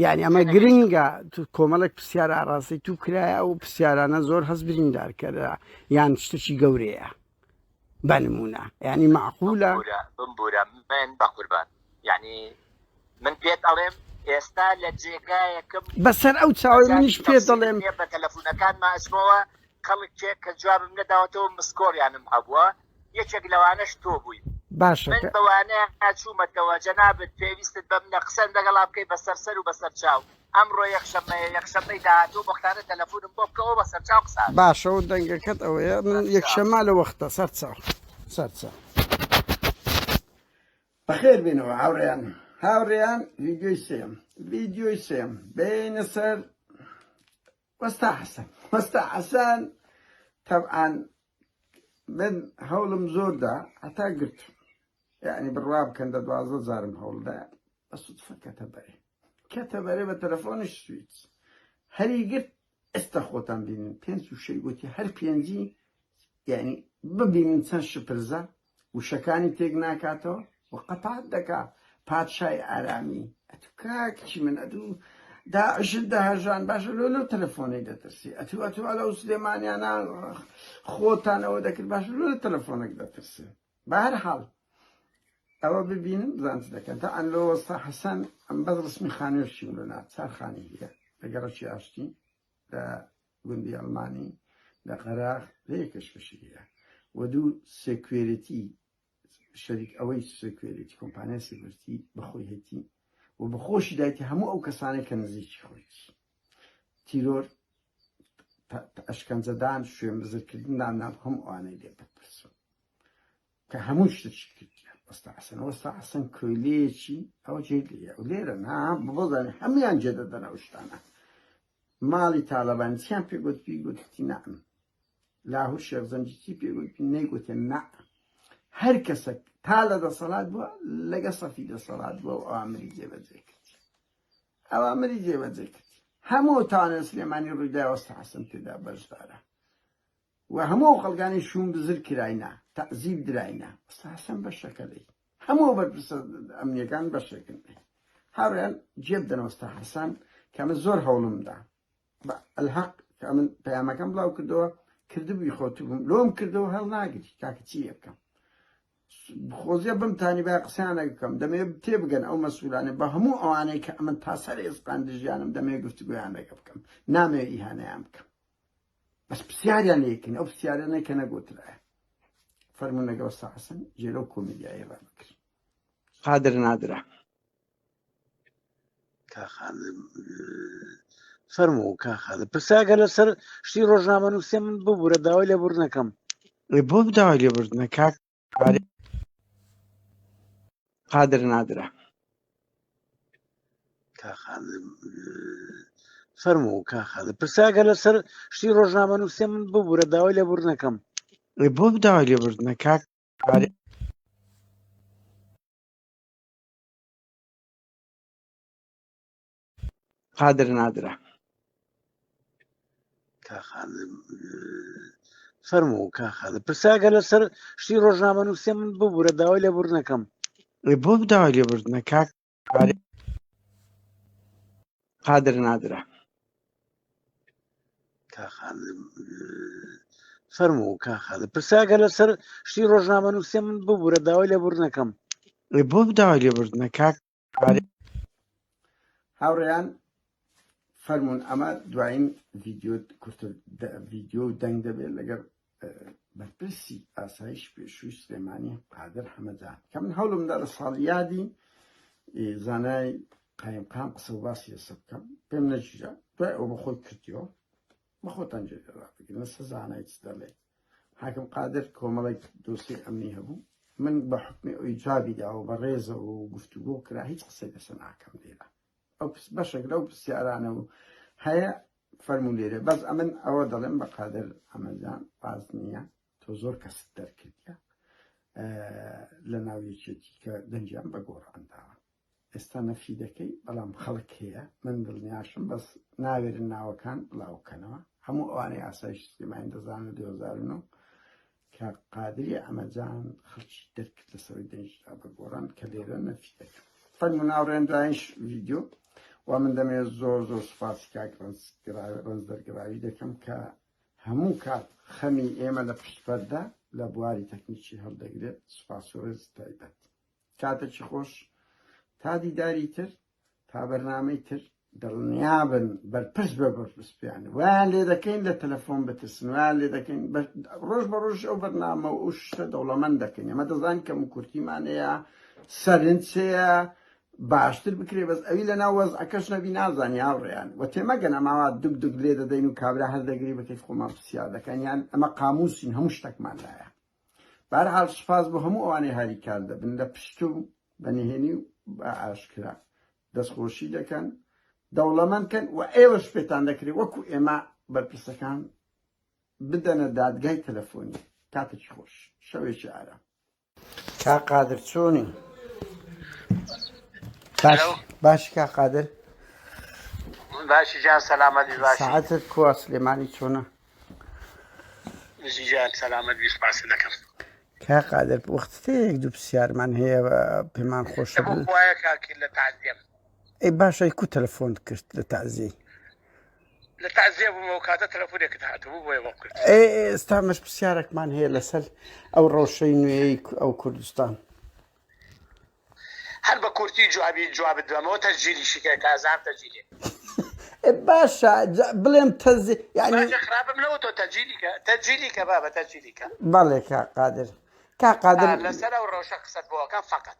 S1: یعنی ئەمە گرنگە تو کۆمەڵێک پرسیارە ئاڕاستی تو کرایە ئەو پرسیارانە زۆر هەست بریندارکەرە یان شتێکی گەورەیە بەنمونە یعنی معقولە
S3: بمبورە من بە قوربان یعنی من پێت ئەڵێم ئێستا لە جێگایەکەم
S1: بەسەر ئەو چاوی منیش پێ دەڵێم
S3: بە تەلەفۆنەکان ماسمەوە خەڵک کە جوابم نەداوەتەوە مسکۆریانم هەبووە یەکێک لەوانەش تۆ بووی
S1: باشە
S3: من بەوانەیە چوومەتەوە جەنابەت پێویستت بە منە قسەن لەگەڵا بکەی بەسەرسەر و بەسەر چاو ئەمڕۆ یەکشەمەی داهاتوو بەختانە تەلەفۆنم بۆ بکەوە بەسەر چاو قسە
S1: باشە و دەنگەکەت ئەوەیە من یەکشەمە لە وەختە سەر چاو بەخێر بێنەوە هاوڕێیان ڤیدیۆی سێم بینە سەر وەستا حەسەن تەبعان من هەوڵم زۆردا هەتا گرت یعنی بڕوا بکەن دە 12 جارم هەوڵدا بە سوودفە کەتەبەرێ بە تەلەفۆنش سویت هەری گرت ئێستا خۆتان بینن 5 گوتی هەر 5 یعنی ببینین چەند شپرزە وشەکانی تێک ناکاتەوە و قەپات دەکا پادشای ئارامی ئەتو کاکچی من ئەدوو داعشت داهژان باشە لۆ تەلەفۆنەی دەترسی ئەتو ئەلە سلێمانیانە خۆتانەوە دەکرد باشە لۆ تەلەفۆنێک دەترسی بە هەر حاڵ ئەوە ببینم زانست دەکەن تا ئەن لۆ وەستا حەسەن ئەم بەس ڕسمی خانوێشی لۆنا چارخانی هەیە لەگەڕەکی ئاشتی لە گوندی ئەڵمانی لە قەراق لێ کەشکەشی هەیە و دوو سێکوێرەتی شەریک ئەوەی سێکوێرەتی کۆمپانیای سێکوێرەتی بەخۆی هەیەتی و بەخۆشی دایتی هەموو ئەو کەسانێک کە نزیکی خۆیتی تیرۆر ئەشکەنجەدان شوێن بزرگکردن نام هەموو ئەوانەی لێ بپرسن کە هەموو شتێکی کردیان وەستا حەسەن کۆیلەیەکی ئەوە جێگەیە و لێرە نا بۆزانێ هەمویان جێدەدەن ئەو شتانە ماڵی تاالبانیان پێگوتی گوتی نام لاهور شێخ زەنجیتی پێگوتی نەیگوتێن نا هەر کەسێک تا لە دەسەڵات بووە لەگە سەفی دەسەڵات بووە و ئەوامری جێبەجێ کردی ئەوامری جێبەجێ کردی هەموو تاوانێت سلێمانی ڕوویدا وەستا حەسەن تێدا بەشدارە و هەموو خەڵکانی شوم بزر کراینا تەعزیب دراینا وەستا حەسەن بەشەکەلەی هەموو بەرپرسە ئەمنیەکان بەشێکن هاوڕێیان جێب دەن وەستا حەسەن کە من زۆر هەوڵمدا الحەق کە من پەیامەکەم بڵاو کردەوە کردبووی خۆتبووم لۆم کردەوە هەڵ ناگری کاکە چی بکەم خۆزیە بمتانی با قسانە بکەم دەمێ تێبگەن ئەو مەسئولانە بە هەموو ئەوانەی کە ئەمن تا سەر ئێسقان دژیانم دەمێ گفتوگویان لەگە بکەم نامێ ئیهانەیان بکەم بەس پرسیاریان لێکن ئەو پرسیارانەی کە نەگوترایە فەرموون لەگە وەستا حەسەن جێرە و کۆمیدیایی ڕابکرد قادر نادرە
S4: کاخانم فەرموو کاخانم پرسیاگە لەسەر شتی ڕۆژنامە نووسێ من ببوورە داوای لێبوردنەکەم
S1: بۆ بداوای لێبوردنە کاک قادر نادرە
S4: کاخانم فەرموو کاخانم پرسیاگە لەسەر شتی ڕۆژنامە نووسێ من ببوورە داوای لێبوردنەکەم
S1: بۆ بداوای لێبوردنە کاک قادر نادرە
S4: کاخانم فەرموو کاخانم پرسیاگە لەسەر شتی ڕۆژنامە نووسێ من ببوورە داوای لێبوردنەکەم
S1: بۆ بداوای لێبوردنە کاک قادر نادرە
S4: کاخانم فەرموو کاخانم پرسیاگە لەسەر شتی ڕۆژنامە نووسێ من ببوورە داوای لێبوردنەکەم
S1: بۆ بداوای لێبوردنە کاک هاوڕێیان فەرموون ئەمە دوایین ڤیدیۆ و دەنگ دەبێت لەگەر بەرپرسی ئاسایش پێشووی سلێمانی قادر حەمەدان کە من هەوڵمدا لە ساڵ یادی زانای قایمقام قسە و باسی ێسە بکەم پێم نەگیرە دوای ئەو بە خۆی کردیەوە بە خۆتان جێڕابگرن لەسەر زانای چ دەڵێ حاکم قادر کۆمەڵێک دۆسی ئەمنی هەبوو من بە حکمی ئەوی جوابی داوە بە ڕێزە و گفتوگۆ کرا هیچ قسەی لەسەر ناکەم لێرە ئەو بەشێک لەو پرسیارانە و هەیە فەرموو لێرە بەس ئەمن ئەوە دەڵێم بە قادر حەمەدان باز نییە تۆ زۆر کەست دەرکردە لە ناویەکێتی کە دەنجیان بە گۆڕانداوە ئێستا نەفی دەکەی بەڵام خەڵک هەیە من دڵنیاشم بەس ناوێرن ناوەکان بڵاوکەنەوە هەموو ئەوانەی ئاسایش سلێمانی دەزانن 2009 کە قادری ئەمەجان خەڵکی دەرکرد لەسەوەی دەنجدا بە گۆڕان کە لێرە نەفی دەکەم فەرموو ناوڕێندایش ڤیدیۆ و من دەمێت زۆر سوپاسی کاک ڕەنزدەرگراوی دەکەم کە هەموو کات خەمی ئێمە لە پشتپەردا لە بواری تەکنیکی هەڵدەگرێت سوپاس و ڕێز تایبەت کاتێکی خۆش تا دیداری تر تا بەرنامەی تر دڵنیابن بەرپرس بە بەرپرسیان ویان لێ دەکەین لە تەلەفۆن بترسن ویان لێ دەکەین ڕۆژ بە ڕۆژ ئەو بەرنامە و ئەو شتە دەوڵەمەند دەکەین ئەمە دەزان کە کورتیمانەیە سەرنجەیە باشتر بکرێ بەس ئەوی لە ناو وەزعەکەش نەبی نازانی هاوڕێیان و تێمەگەن ئەماوا دوگ لێ دەدەین و کابرا هەر دەگری بکەیت خۆمان پرسیار دەکەن یان ئەمە قاموسین هەموو شتێکمان لایە بەهەرحاڵ سوپاس بۆ هەموو ئەوانەی هەری کار دەبن لە پشت و بەنهێنی و بە ئاشکرا دەستخۆشی دەکەن دەوڵەمەندکەن و ئێوەش پێتان دەکرێت وەکو ئێمە بەرپرسەکان بدەنە دادگای تەلەفۆنی کاتێکی خۆش شەوێکی ئارام کا قادر چۆنی باش کا قادر
S3: باشی جان سەلامەتی باشی
S1: ساعتت کووە سلێمانی چۆنە
S3: نزی جان سەلامەتی سپاس دەکەم
S1: کا قادر وەختەیەک دوو پرسیارمان هەیە پێمان خۆشە
S3: بۆ وایە کاکی لە تعزیەم
S1: ئەی باشە کو تەلەفۆن کرد لە تازی
S3: لە تعزیە بوومەوە کاتە تەلەفۆنێکت هاتبوو بۆیە بۆ کرد
S1: ئێستامەش پرسیارێکمان هەیە لەسەر ئەو ڕەوشەی نوێی ئەو کوردستان
S3: هەر بە کورتی جوابت دوامەوە تەجیلیشی کە کازان تەجیلی
S1: باشە بڵێم تەزی یعنی
S3: خراپم لەوە تۆ تەجیلی کە بابە تەجیلی کە
S1: بەڵێ کا قادر
S3: لەسەر ئەو ڕۆژە قسەت بۆەکەم فقط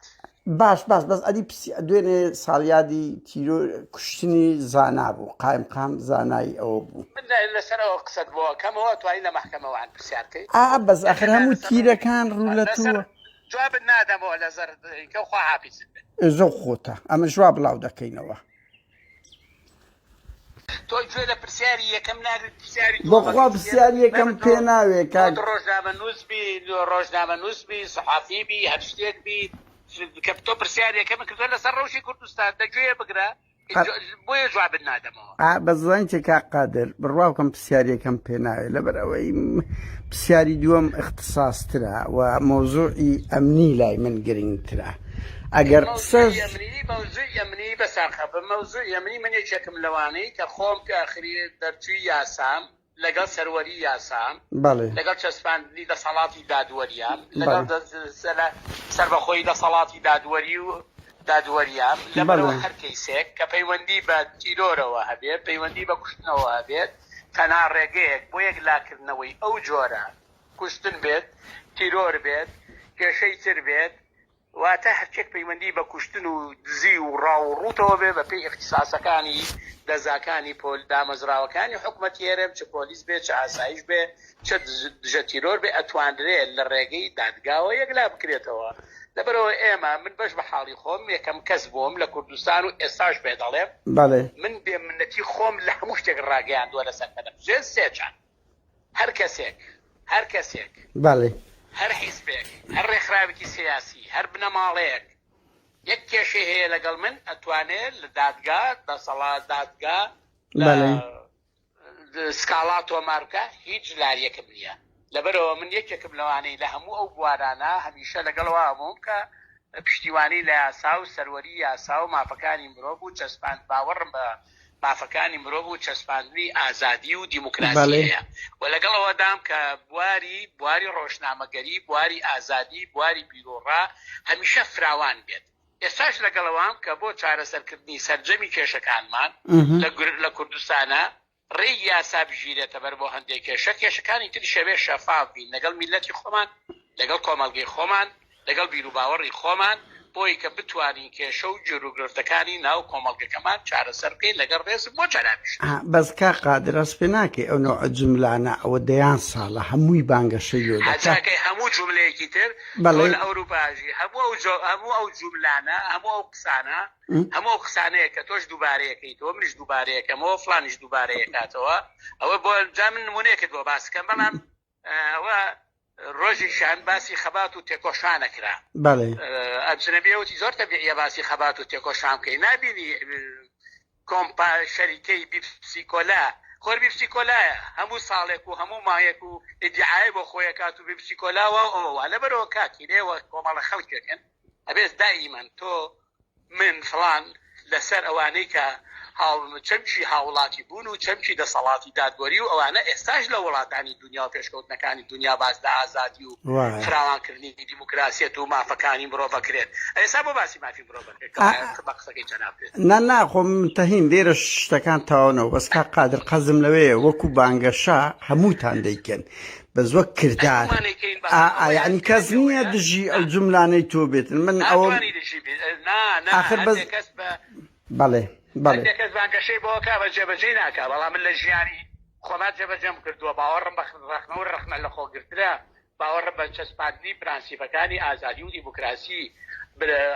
S1: باش بەس ئەدی دوێنێ ساڵیادی تیرۆ کوشتنی زانا بوو قایمقام زانایی ئەوە بوو
S3: لەسەرەوە قسەت بۆەکەمەوە توانی لە مەحکەمەوەوان پرسیارکەی
S1: بەس ئەخر هەموو تیرەکان ڕوولەتووە
S3: جوابت نادەمەوە لە زەرکە خوا حافیزت
S1: زۆ خۆتە ئەمە ژوا بڵاو دەکەینەوە
S3: تۆ گوێ لە پرسیاری یەکەم ناگرێت پرسیاری
S1: بەخوا پرسیاری یەکەم پێ ناوێ کاک
S3: ڕۆژنامە نووسبی سەحافیبی هەر شتێک بی کە تۆ پرسیاری یەکەمە کردووە لەسەر ڕەوشی کوردستان دەگوێ بگرە بۆیە جوابت نادەمەوە
S1: بەزانکە کا قادر بڕواوکەم پرسیارەکەم پێ ناوێت لەبەر ئەوەی پرسیاری دووەم اختصاصترە و مۆزوعی ئەمنی لای من گرنگترە ئەگەر
S3: ئەمنی بەساقە بە مەوزوع ئەمنی من یەکێکم لەوانەی کە خۆم کە ئاخری دەرچووی یاسام لەگەڵ سەروەری یاسام لەگەڵ چەسپاندنی دەسەڵاتی دادوەریان لەگەڵ سەربەخۆی دەسەڵاتی دادوەری و دادوەریان لەبەرەوە هەر کەیسێک کە پەیوەندی بە تیرۆرەوە هەبێت پەیوەندی بە کوشتنەوە هەبێت تەنها ڕێگەیەک بۆ یەک لاکردنەوەی ئەو جۆرە کوشتن بێت تیرۆر بێت کێشەی تر بێت واتە هەرچێک پەیوەندی بە کوشتن و دزی و ڕاوڕوتەوە بێ بە پێی اختصاسەکانی دەزاکانی دامەزراوەکانی حکومەتی هێرم چ پۆلیس بێ چ ئاسایش بێ چ دژە تیرۆر بێ ئەتوانرێت لە ڕێگەی دادگاوە یەکلا بکرێتەوە لەبەرەوە ئێمە من بەش بە حاڵی خۆم یەکەم کەس بووم لە کوردستان و ئێستاش پێ دەڵێم من بێمنەتی خۆم لە هەموو شتێک ڕاگەیاندووە لەسەر پەلەفژێ سێجان هەر کەسێک هەر حیزبێک هەر ڕێکخراوێکی سیاسی هەر بنەماڵەیەک یەک کێشەی هەیە لەگەڵ من ئەتوانێت لە دادگا دەسەڵات دادگا سکاڵا تۆمارکە هیچ لاریەکەم نییە لەبەرەوە من یەکێکم لەوانەی لە هەموو ئەو بوارانە هەمیشە لەگەڵەوە هەموم کە پشتیوانی لە یاسا و سەروەری یاسا و مافەکانی مرۆڤ و چەسپاند باوەڕم بە مافەکانی مرۆڤ و چەسپاندنی ئازادی و دیموکراسیەیە و لەگەڵەوەدام کە بواری ڕۆژنامەگەری بواری ئازادی بواری بیرۆڕا هەمیشە فراوان بێت ئێستاش لەگەڵەوەم کە بۆ چارەسەرکردنی سەرجەمی کێشەکانمان لە کوردستانە ڕێی یاسا بژیرێتە بەر بۆ هەندێک کێشەکانی تری شەوێ شەفاف بین لەگەڵ میلەتی خۆمان لەگەڵ کۆمەڵگەی خۆمان لەگەڵ بیرروباوەڕی خۆمان بۆی کە بتوانین کێشە و جێروگرفتەکانی ناو کۆمەڵگەکەمان چارەسەر بکەین لەگەڵ ڕێز بۆ جەنابیش
S1: بەس کا قادر ئەس پێ ناکەی ئەو نوع جملانە ئەوە دەیان ساڵە هەمووی بانگەشەی
S3: حاجاکەی هەموو جملەیەکی تر لە ئەوروپاژی هەموو ئەو جملانە هەموو ئەو قسانە هەموو ئەو قسانەیە کە تۆش دووبارەیەکەیتەوە منیش دووبارەیەکەمەوە فلانیش دووبارەیەکاتەوە ئەوە بۆ جا من نمونەیەکت بۆ باسکەم بەڵام ئەوە ڕۆژی شان باسی خەبات و تێکۆشانەکرا ئەبجنەبیەوەتی زۆر تەبیعیە باسی خەبات و تێکۆشان بکەی نبینی کۆمپا شەریکەی بیپسیکۆلا خۆر بیپسیکۆلایە هەموو ساڵێک و هەموو ماهەیەک و ئیدعای بۆ خۆیە کات و بیپسیکۆلاوە ئەوە لەبەرەوە کاکیرێوە کۆمەڵە خەڵکێکن ئەبێت دائیمەن تۆ من فڵان لەسەر ئەوانەی کە چەمچی هاوڵاتی بوون و چەمچی دەسەڵاتی دادوەری و ئەوانە ئێستاش لە وڵاتانی دنیا و پێشکەوتنەکانی دنیا باس لە ئازادی و فراوانکردنی دیموکراسیەت و مافەکانی مرۆڤەکرێت ئێستا بۆ باسی مافی مرۆڤەکرێت بە قسەکەی جەناب بێت
S1: ناخۆ منتەهین لێرە شتەکان تاوانەوە بەس کا قادر قەزم لەوەیە وەکو بانگەشا هەمووتان دەیکەن بە زۆر کردار یعنی کەس نییە دژی ئەو جملانەی تۆ بێتن من ئەوە آخر بەس بەڵێ
S3: کەس بانگەشەی بۆکە بە جێبەجێ ناکە بەڵام من لە ژیانی خۆمات جێبەجێم کردووە باوەڕم بە ڕەخنە و ڕەخنە لە خۆگرترە باوەڕم بە چەسپاندنی پرانسیپەکانی ئازادی و دیموکراسی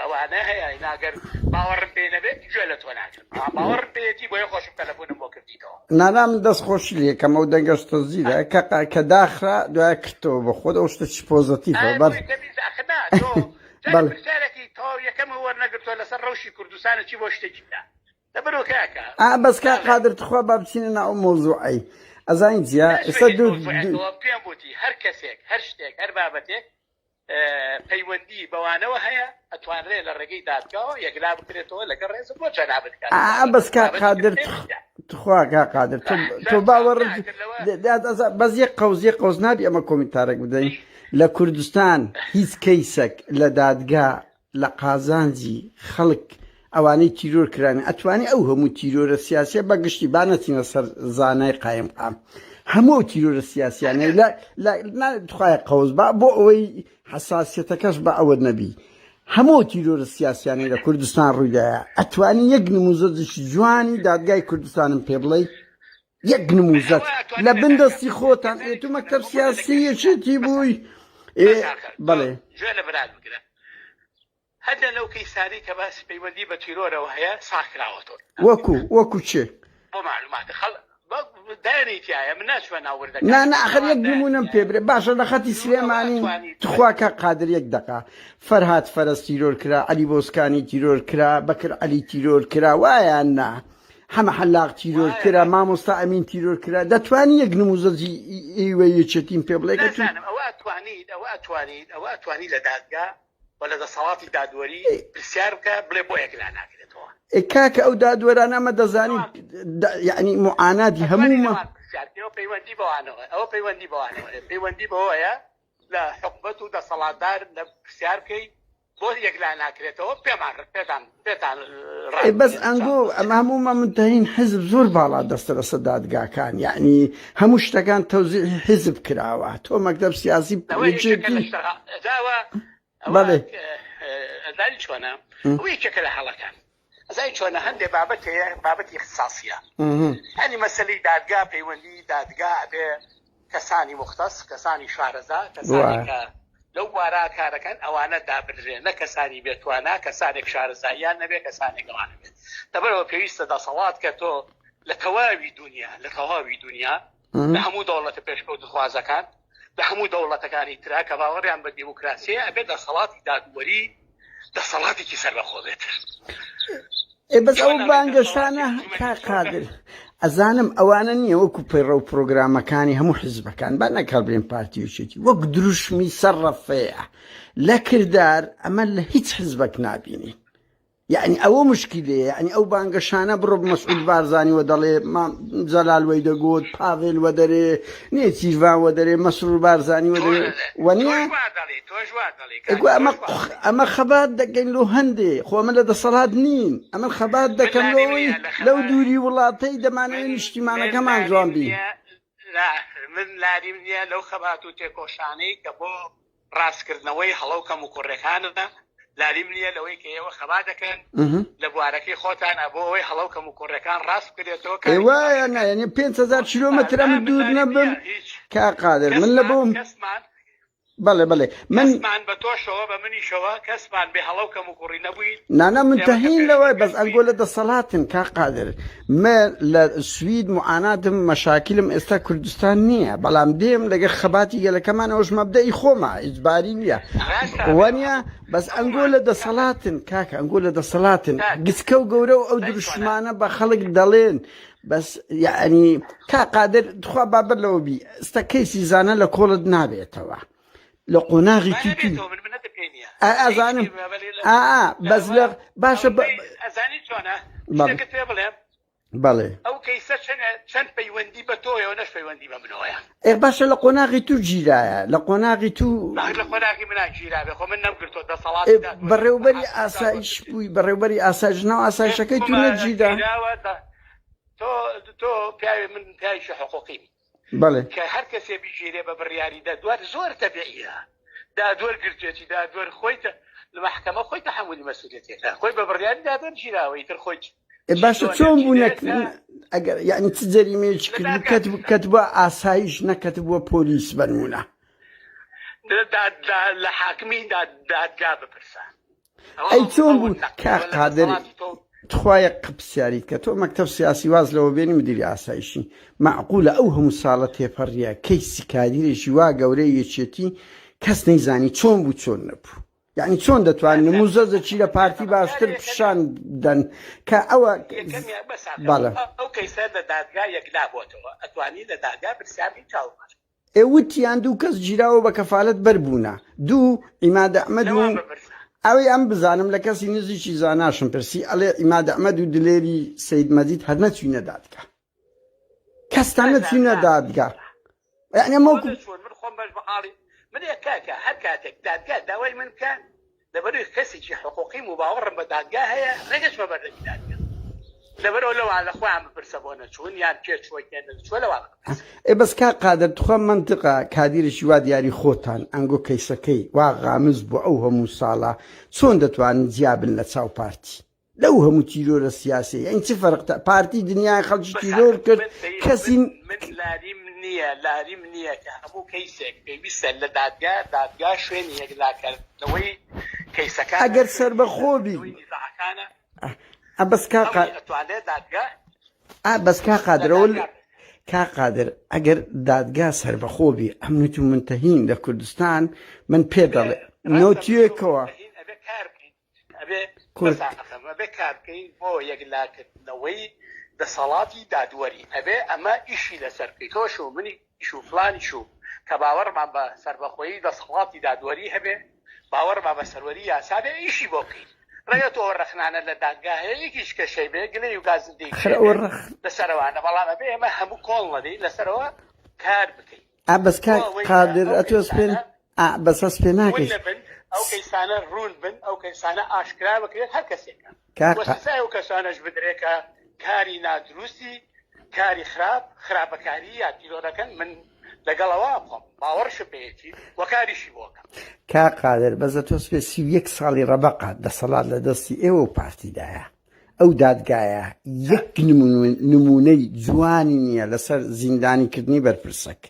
S3: ئەوانە هەیە ناگەر باوەڕم پێ نەبێت گوێ لە تۆ ناکرد باوەڕم پێێتی بۆیە خۆشم تەلەفۆنم بۆ کردیتەوە
S1: نانام دەستخۆشی لێکەم ئەو دەنگەشتە زیرە کە داخرا دوای کردەوە بە خۆت ئەو شتە چ پۆزەتیڤە
S3: پرسیارێکی تۆ یەکەم وەرنەگرتووە لەسەر ڕەوشی کوردستانە چی بۆ شتێکی بدا دەبەرەوە کاکە
S1: بەس کا قادر تخوا با بچینە ناو مۆزوعی ئەزانی جیا ئێستا
S3: پێم وتی هەر کەسێک هەر شتێک هەر بابەتێک پەیوەندی بەوانەوە هەیە ئەتوانرێت لە ڕێگەی دادگاوە یەکلا بکرێتەوە لەگەڵ ڕێز بۆ جەنابەت
S1: بەس کا قادر تخوا کا قادر تۆ باوەڕ بەس یەک قەوز نابی ئەمە کۆمیتارێک بدەین لە کوردستان هیچ کەیسێک لە دادگا لە قازانجی خەڵک ئەوانەی تیرۆر کرانە ئەتوانی ئەو هەموو تیرۆرە سیاسیە بەگشتی بانەچینە سەر زانای قایم قام هەموو تیرۆرە سیاسیانەی توخوایە قەوز بۆ ئەوەی حساسیەتەکەش بە ئەوە نەبی هەموو تیرۆرە سیاسیانەی لە کوردستان ڕوویدایە ئەتوانی یەک نموزەجی جوانی دادگای کوردستانم پێ بڵێ یەک نموزەت لە بندەستی خۆتان تو مەکتەب سیاسیەکێتی بووی بەڵێ
S3: لە برات بگرە هەدە لەو کەیسانی کە باس پەیوەندی بە تیرۆرەوە هەیە ساکراوەتەوە
S1: وەکو چێ
S3: بۆ معلومات دانیتیایە من ناچوە ناوردەکە
S1: ناخر یەک نمونەم پێ برێ باشە لە خەتی سلێمانی تخواکە قادر یەک دقا فەرهاد فەرەس تیرۆر کرا عەلی بۆسکانی تیرۆر کرا بەکر عەلی تیرۆر کرا وایان نا هەمە حەلاق تیرۆر کرا مامۆستا ئەمین تیرۆر کرا دەتوانی یەک نموزەجی ئێوە یەکێتیم پێ بڵێ
S3: ئەوە ئەتوانی لە دادگا و لە دەسەڵاتی دادوەری پرسیار بکە بڵێ بۆ یەکلا ناکرێتەوە
S1: کاکە ئەو دادوەرانە ئەمە دەزانی یعنی معاناتی هەموومە
S3: پەیوەندی بەوانەوە ئەوە پەیوەندی بەوانەوە پەیوەندی بەوەیە لە حکومەت و دەسەڵاتدار لە پرسیار بکەی بۆ یەکلا ناکرێتەوە پێتان
S1: بەس ئەنگۆ ئەمە هەموومە منتەهین حزب زۆر باڵا دەستە لەسەر دادگاکان یعنی هەموو شتەکان تەوزیع حزب کراوە تۆ مەکتەب سیاسی
S3: بەڵێ ئەزانی چۆنە ئەوە یەکێکە لە هەڵەکان ئەزای چۆنە هەندێک بابەتی اختصاسیە هەنی مەسەلەی دادگا پەیوەندی دادگا ئەبێ کەسانی مختص کەسانی شارەزا کەسانی کە لەو بوارە کارەکەن ئەوانە دابدرێن نە کەسانی بێتوانە کەسانێک شارەزاییان نەبێ کەسانێک ئەوانە بێت دەبەرەوە پێویستە دەسەڵات کە تۆ لە تەواوی دنیا لە هەموو دەوڵەتە پێشکەوت خوازەکان لە هەموو دەوڵەتەکانی ترا کە باوەڕیان بە دیموکراسیە ئەبێ دەسەڵاتی دادوەری دەسەڵاتێکی سەربەخۆ بێت
S1: بەس ئەو بانگەشانە قادر ئەزانم ئەوانە نییە وەکو پەیڕە و پرۆگرامەکانی هەموو حزبەکان با نەکار بڵێن پارتیوشێتی وەک دروشمی سەرڕەفەیە لە کردار ئەمە لە هیچ حزبەک نابینی یعنی ئەوە مشکلەیە یعنی ئەو بانگەشانە بڕۆ مەسعود بارزانی وە دەڵێ جەلال وەی دەگوت پاڤێل وە دەرێ نێچیروان وە دەرێ مەسعود بارزانی وە دەرێ وەنیە ئەمە خەبات دەکەین لۆ هەندێ خۆ ئەمە لە دەسەڵات نین ئەمە خەبات دەکەن لەوەی لەو دووری وڵاتەی دەمانەوێت نیشتیمانەکەمان جوان بین
S3: من لاریم نییە لەو خەبات و تێکۆشانەی کە بۆ ڕاستکردنەوەی هەڵەو کەم و کوڕەکانە لاریم نییە لەوەی کە ئێوە خەبات دەکەن لە بوارەکەی خۆتان بۆ ئەوەی هەڵەو کەم و کوڕەکان ڕاست بکرێتەوە
S1: وایە نایە 5,000 کیلۆمەتر ئەم دوور نەبم کا قادر من لە بۆم بەڵێ
S3: منمان بە تۆشەوە بە منیشەوە کەسمان بێ هەڵەو کەم و کوڕی نەبووی
S1: نانە منتەهین لەوەی بەس ئەنگۆ لە دەسەڵاتن کا قادر من لە سوید معاناتم مەشاکلم ئێستا کوردستان نییە بەڵام دێم لەگەر خەباتی گەلەکەمان ئەوش مەبدەئی خۆمە ئیجباری نییە وانە بەس ئەنگۆ لە دەسەڵاتن کاکە ئەنگۆ لە دەسەڵاتن گچکە و گەورە و ئەو دروشمانە بە خەڵک دەڵێن بەس یعنی کا قادر تخوا بابەر لەوە بی ئێستا کەیسی زانە لە کۆڵت نابێتەوە لە قۆناغی توتی ئازانم بەس لە باشە
S3: ئەزانی چۆنە شتێکت پێ بڵێم
S1: بەڵێ
S3: ئەو کەیسە چەند پەیوەندی بە تۆیەوە نەش پەیوەندی بە منەوەیە
S1: باشە لە قۆناغی تو گیرایە لە قۆناغی تو
S3: لە قۆناغی منان گیرابێ خۆ من نەمگرتۆ دەسەڵات
S1: بەڕێوبەری ئاسایش بووی بەڕێوبەری ئاسایش ناو ئاسایشەکەی تو نەگیرا
S3: تۆ پیاوی من پیاویشی حقوقی
S1: بەڵێ
S3: کە هەر کەسێ بیژێرێ بە بڕیاریدا دوار زۆر تەبیعیە دادوەر گرتێتی دادوەر خۆی لە محکەمە خۆی تەحملی مەسئولیەتێکە خۆی بە بڕیاری دادوەر گیراوەی تر خۆی
S1: باشە چۆن بوو ئەگەر یعنی چ جەریمەیەکی کرد کەت بووە ئاسایش نەکەت بووە پۆلیس بنمونە
S3: لە حاکمی دادگا بپرسە
S1: ئەی چۆن بوو کا قادر تخوایە قپسیاریت کە تۆ مەکتەب سیاسی واز لەوە بێنی مدیری ئاسایشی معقولە ئەو هەموو ساڵە تێپەڕیە کەیسی کادیرێکی وا گەورەی یەکێتی کەس نەیزانی چۆن بوو چۆن نەبوو یعنی چۆن دەتوانن نموزەزەکی لە پارتی باشتر پیشان بدەن کە ئەوە
S3: بەڵێ ئەو کەیسە لە دادگا یەکلا بۆتەوە ئەتوانی لە دادگا پرسیاری چاوبەر
S1: ئێوتیان دوو کەس گیراوە بە کەفالەت بەربوونە دوو ئیماد ئەحمەد و ئەوەی ئەم بزانم لە کەسی نزیکی زاناشم پرسی ئەڵێ ئیماد ئەحمەد و دلێری سەید مەجید هەر نەچوونە دادگا کەستان نەچوونە دادگا یعنی ئەمە
S3: من خۆم بەش بەحاڵی من کاکە هەر کاتێک دادگا داوای من کە لەبەروی کەسێکی حقوقی مباوەڕم بە دادگا هەیە ڕێگەچمە بەردەمی دادگا لەبەرەوە لەوان لە خۆیان بپرسە بۆ نەچوون یان پێ چۆی تێ نەچووە لەوان
S1: بەس کا قادر توخوا منطقە کادیرێکی وا دیاری خۆتان ئەنگۆ کەیسەکەی وا غامز بۆ ئەو هەموو ساڵە چۆن دەتوانن جیابن لە چاو پارتی لەو هەموو تیرۆرە سیاسی ئەین چ فەرقتە پارتی دنیای خەڵکی تیرۆر کرد کەسی
S3: من لاریم نییە کە هەموو کەیسێک پێویستە لە دادگا شوێنی یەکلاکردنەوەی کەیسەکان
S1: ئەگەر سەربەخۆبی بەس کا قادرەوە کا قادر ئەگەر دادگا سەربەخۆبی ئەمنیت و منتەهین لە کوردستان من پێ دەڵێ نۆتیەکەوە
S3: ئەبێ کار بکەین بۆ یەکلاکردنەوەی دەسەڵاتی دادوەری ئەبێ ئەمە ئیشی لەسەر بکەیتەوە شو منی شو فلانی شو کە باوەڕمان بە سەربەخۆیی دەسەڵاتی دادوەری هەبێ باوەڕمان بە سەروەری یاسا بێ ئیشی بۆ بکەین ڕێگە تۆ ڕەخنانە لە دادگا هەیە یەکیش کەشەی بێ گلەی و گازندەی لەسەرەوانە بەڵام ئەبێ ئێمە هەموو کۆڵ نەدەی لەسەرەوە کار بکەین
S1: بەس قادر ئەتۆس پێن بەسەس پێ ناکەیت
S3: ئەو کەیسانە ڕوون بن ئەو کەیسانە ئاشکرا بکرێت هەر کەسێکە وەسای ئەو کەسانەش بدرێکە کاری نادروستی کاری خراپەکاری یا تیرۆرەکەن من لەگەڵەوە بخۆم باوەڕش پێیەتی وەکاریشی بۆکە
S1: کا قادر بەزە تۆس پێ 31 ساڵی ڕەبەقە دەسەڵات لە دەستی ئێوە و پارتیدایە ئەو دادگایە یەک نمونەی جوانی نییە لەسەر زیندانیکردنی بەرپرسەک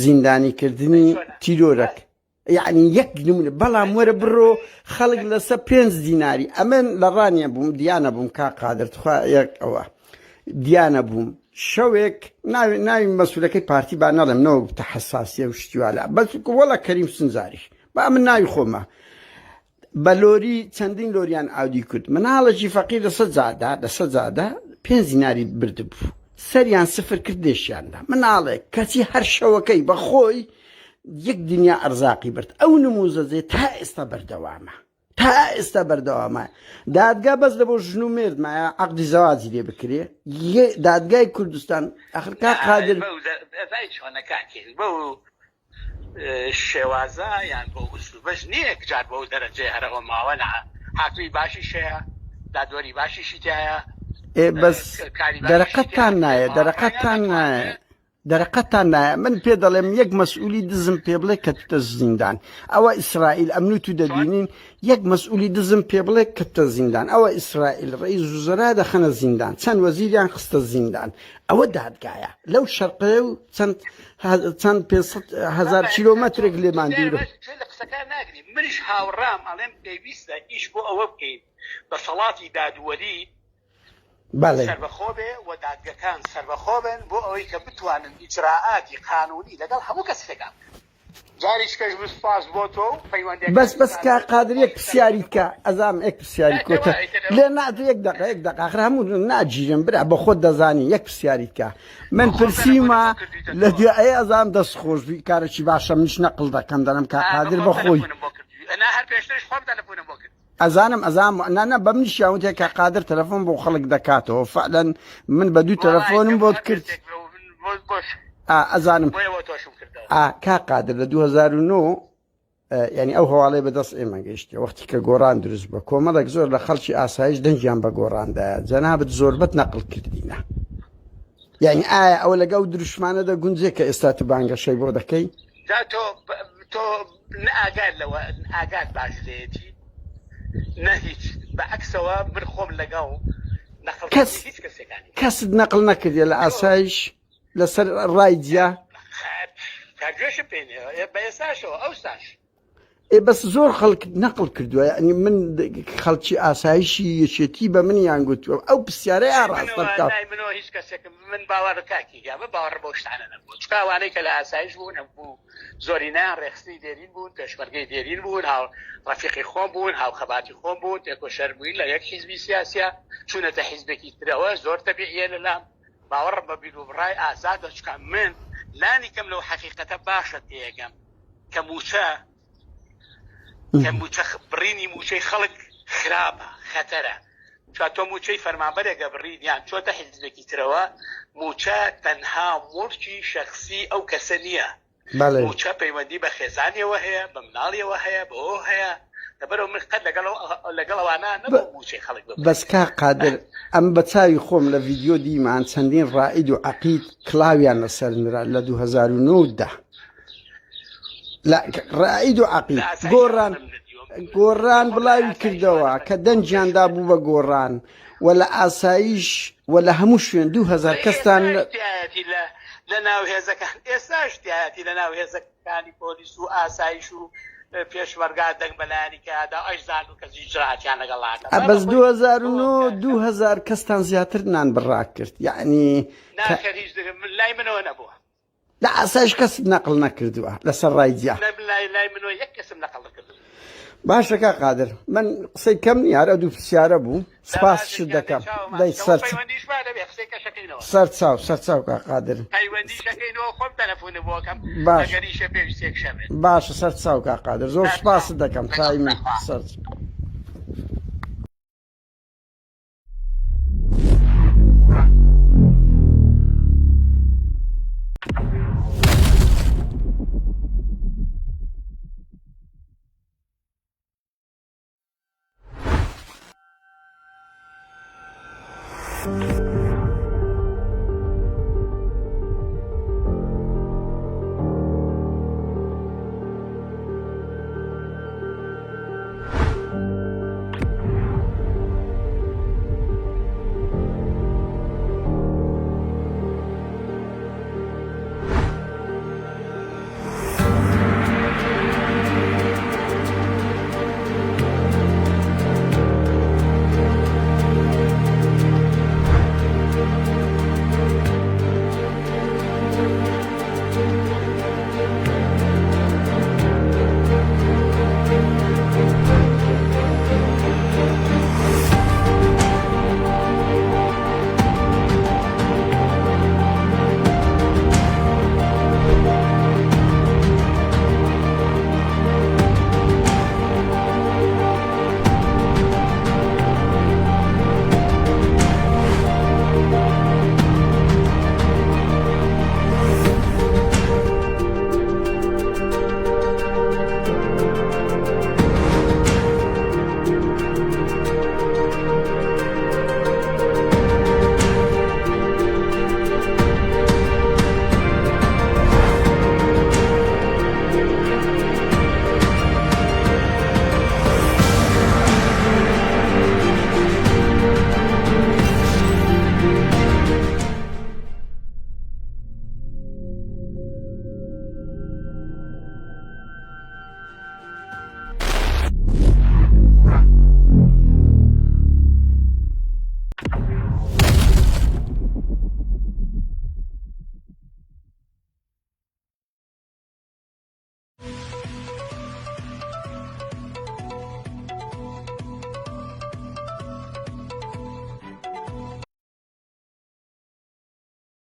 S1: زیندانیکردنی تیرۆرەک یعنی یەک نمونە بەڵام وەرە بڕۆ خەڵک لەسەر 5 دیناری ئەمن لە ڕانیە بووم دیانە بووم کا قادر تخوا یەک ئەوە دیانە بووم شەوێک ناوی مەسئولەکەی پارتی با نەڵێم نەوە بتە حەساسیە و شتیوالە بەس وەڵا کەریم سنجاریش با من ناوی خۆمە بە لۆری چەندین لۆریان ئاودی کورد مناڵێکی فەقیر لە سەجادا 5 دیناری برد بوو سەریان سفر کرد دێشیاندا مناڵێک کەچی هەر شەوەکەی بە خۆی یەک دنیا ئەرزاقی برد ئەو نموزەجێ تا ئێستا بەردەوامە دادگا بەس لە بۆ ژن و مێردمایە عەقدی زەواجی لێ بکرێ دادگای کوردستان ئەخرکا قادر
S3: بۆ شێوازە یان بۆ ئوسلوبەش نییە جار بۆ دەرەجێ هەرەوە ماوە هاتووی باشیش هەیە دادوەری باشیشی تایە
S1: بەس دەرەقەتتان نایە دەرەقەتتان نایە من پێ دەڵێم یەک مەسئولی دزم پێ بڵێ کە تە زیندان ئەوە ئیسرائیل ئەمنوت و دەبینین یەک مەسئولی دزم پێ بڵێ کە تە زیندان ئەوە ئیسرائیل ڕئیس وزرا دەخەنە زیندان چەند وەزیریان خستە زیندان ئەوە دادگایە لەو شەرقەیە و چەند 500,000 کیلۆمەترێک لێمان دوورە
S3: قسەکان ناگرین منیش هاوڕام ئەڵێم پێویستە ئیش بۆ ئەوە بکەین بە سەڵاتی دادوەری سەربەخۆبێ و دادگەکان سەربەخۆبن بۆ ئەوەی کە بتوانن ئیجراعاتی قانونی لەگەڵ هەموو کەسێکان جاریش کەش بسپاس بۆ تۆ پەیوەندێک
S1: بەس کا قادر یەک پرسیاری کە ئەزام یەک پرسیاری کۆتە لێ ناتو یەک دقیقە ئاخر هەموو ناگیرم برا بە خۆت دەزانی یەک پرسیاری کە من پرسیمە لە دوای ئەزام دەستخۆش بووی کارێکی باشە منیش نەقڵ دەکەم دەڵێم کا قادر بەخۆی
S3: هەر پێشترش خۆم تەلەفۆنم بۆ کرد
S1: ئەزانم نانە بە منیش یاوتێک کە قادر تەلەفۆن بۆ خەڵک دەکاتەوە فعلەن من بە 2 تەلەفۆنم بۆت کرد ئەزانم کا قادر لە 2009 ینی ئەو هەواڵەی بەدەست ئێمە گەیشتە وەختی کە گۆڕان دروست بە کۆمەڵێک زۆر لە خەڵکی ئاسایش دەنجیان بە گۆڕاندایە جەنابەت زۆربەت نەقڵ کردینە یعنی ئایا ئەوە لەگەڵ دروشمانەدا گونجێ کە ئێستا تو بانگەشەی بۆ دەکەی
S3: تۆ ئاگات لەوە ئاگات باش لێتی نە هیچ بەعکسەوە من خۆم لەگەڵ هیچ کەسێکانی
S1: کەست نەقڵ نەکردێ لە ئاسایش لەسەر ڕای جیا
S3: کاگوێشە پێێنێ بە ئێستاشەوە ئەو ساش
S1: بەس زۆر خەڵک نەقڵ کردووە ینی من خەڵکی ئاسایشی یەکێتی بە منیان گوتووە ئەو پرسیارەی ئاڕاستە بکات
S3: منەوە هیچ کەسێکم من باوەڕ کاکی گامە باوەڕ بۆ شتانە نەبوو چکاوانەی کە لە ئاسایش بوون بوو زۆرینیان ڕێخستنی دێرین بوون پێشمەرگەی دێرین بوون هاو ڕەفیقی خۆم بوون هاو خەباتی خۆم بوون تێکۆشەر بووین لە یەک حیزبی سیاسیە چوونەتە حیزبێکی ترەوە زۆر تەبیعیە لەلام باوەڕ بە بیر و بڕای ئازادە چکە من لانی کەم لەو حەقیقەتە باشە تێگەم کە موچە بڕینی موچەی خەڵک خراپە خەتەرە چوە تۆ موچەی فەرمانبەرێکە بڕین یان چۆتە حیزبێکی ترەوە موچە تەنها مڵکی شەخسی ئەو کەسە نییە موچە پەیوەندی بە خێزانیەوە هەیە بە مناڵیەوە هەیە بەەوە هەیە لەبەرەوە من قەت لەگەڵەوانە نەبوو موچەی خەڵک
S1: بەس کا قادر ئەم بە چاوی خۆم لە ڤیدیۆ دیمان چەندین ڕائید و عەقید کلاویان لەسەر نرا لە 2009 ڕائید و عەقید گۆڕان بڵاوی کردەوە کە دەنجیاندا بوو بە گۆڕان و لە ئاسایش و لە هەموو شوێن 2000 کەستان
S3: لە ناو هێزەکان ئێستا شتایەتی لە ناو هێزەکانی پۆلیس و ئاسایش و پێشمەرگا دەنگ بەلایانی کەدا ئەجزان و کەسی جراتیان لەگەڵاکە
S1: بەس 2009 2000 کەستان زیاتر نان بڕا کرد یعنی
S3: ناخێر هیچ لای منەوە نەبووە
S1: لە ئاسایش کەس نەقڵ نەکردووە لەسەر ڕای جیا
S3: لای منەوە یەک کەسم نەقڵ نەکردووە
S1: باشەکە قادر من قسەی کەم یارە دوو پرسیارە بوو سپاسشت دەکەم دەی سەرچاو قادر باشە سەرچاو قادر زۆر سپاست دەکەم تایمی سەر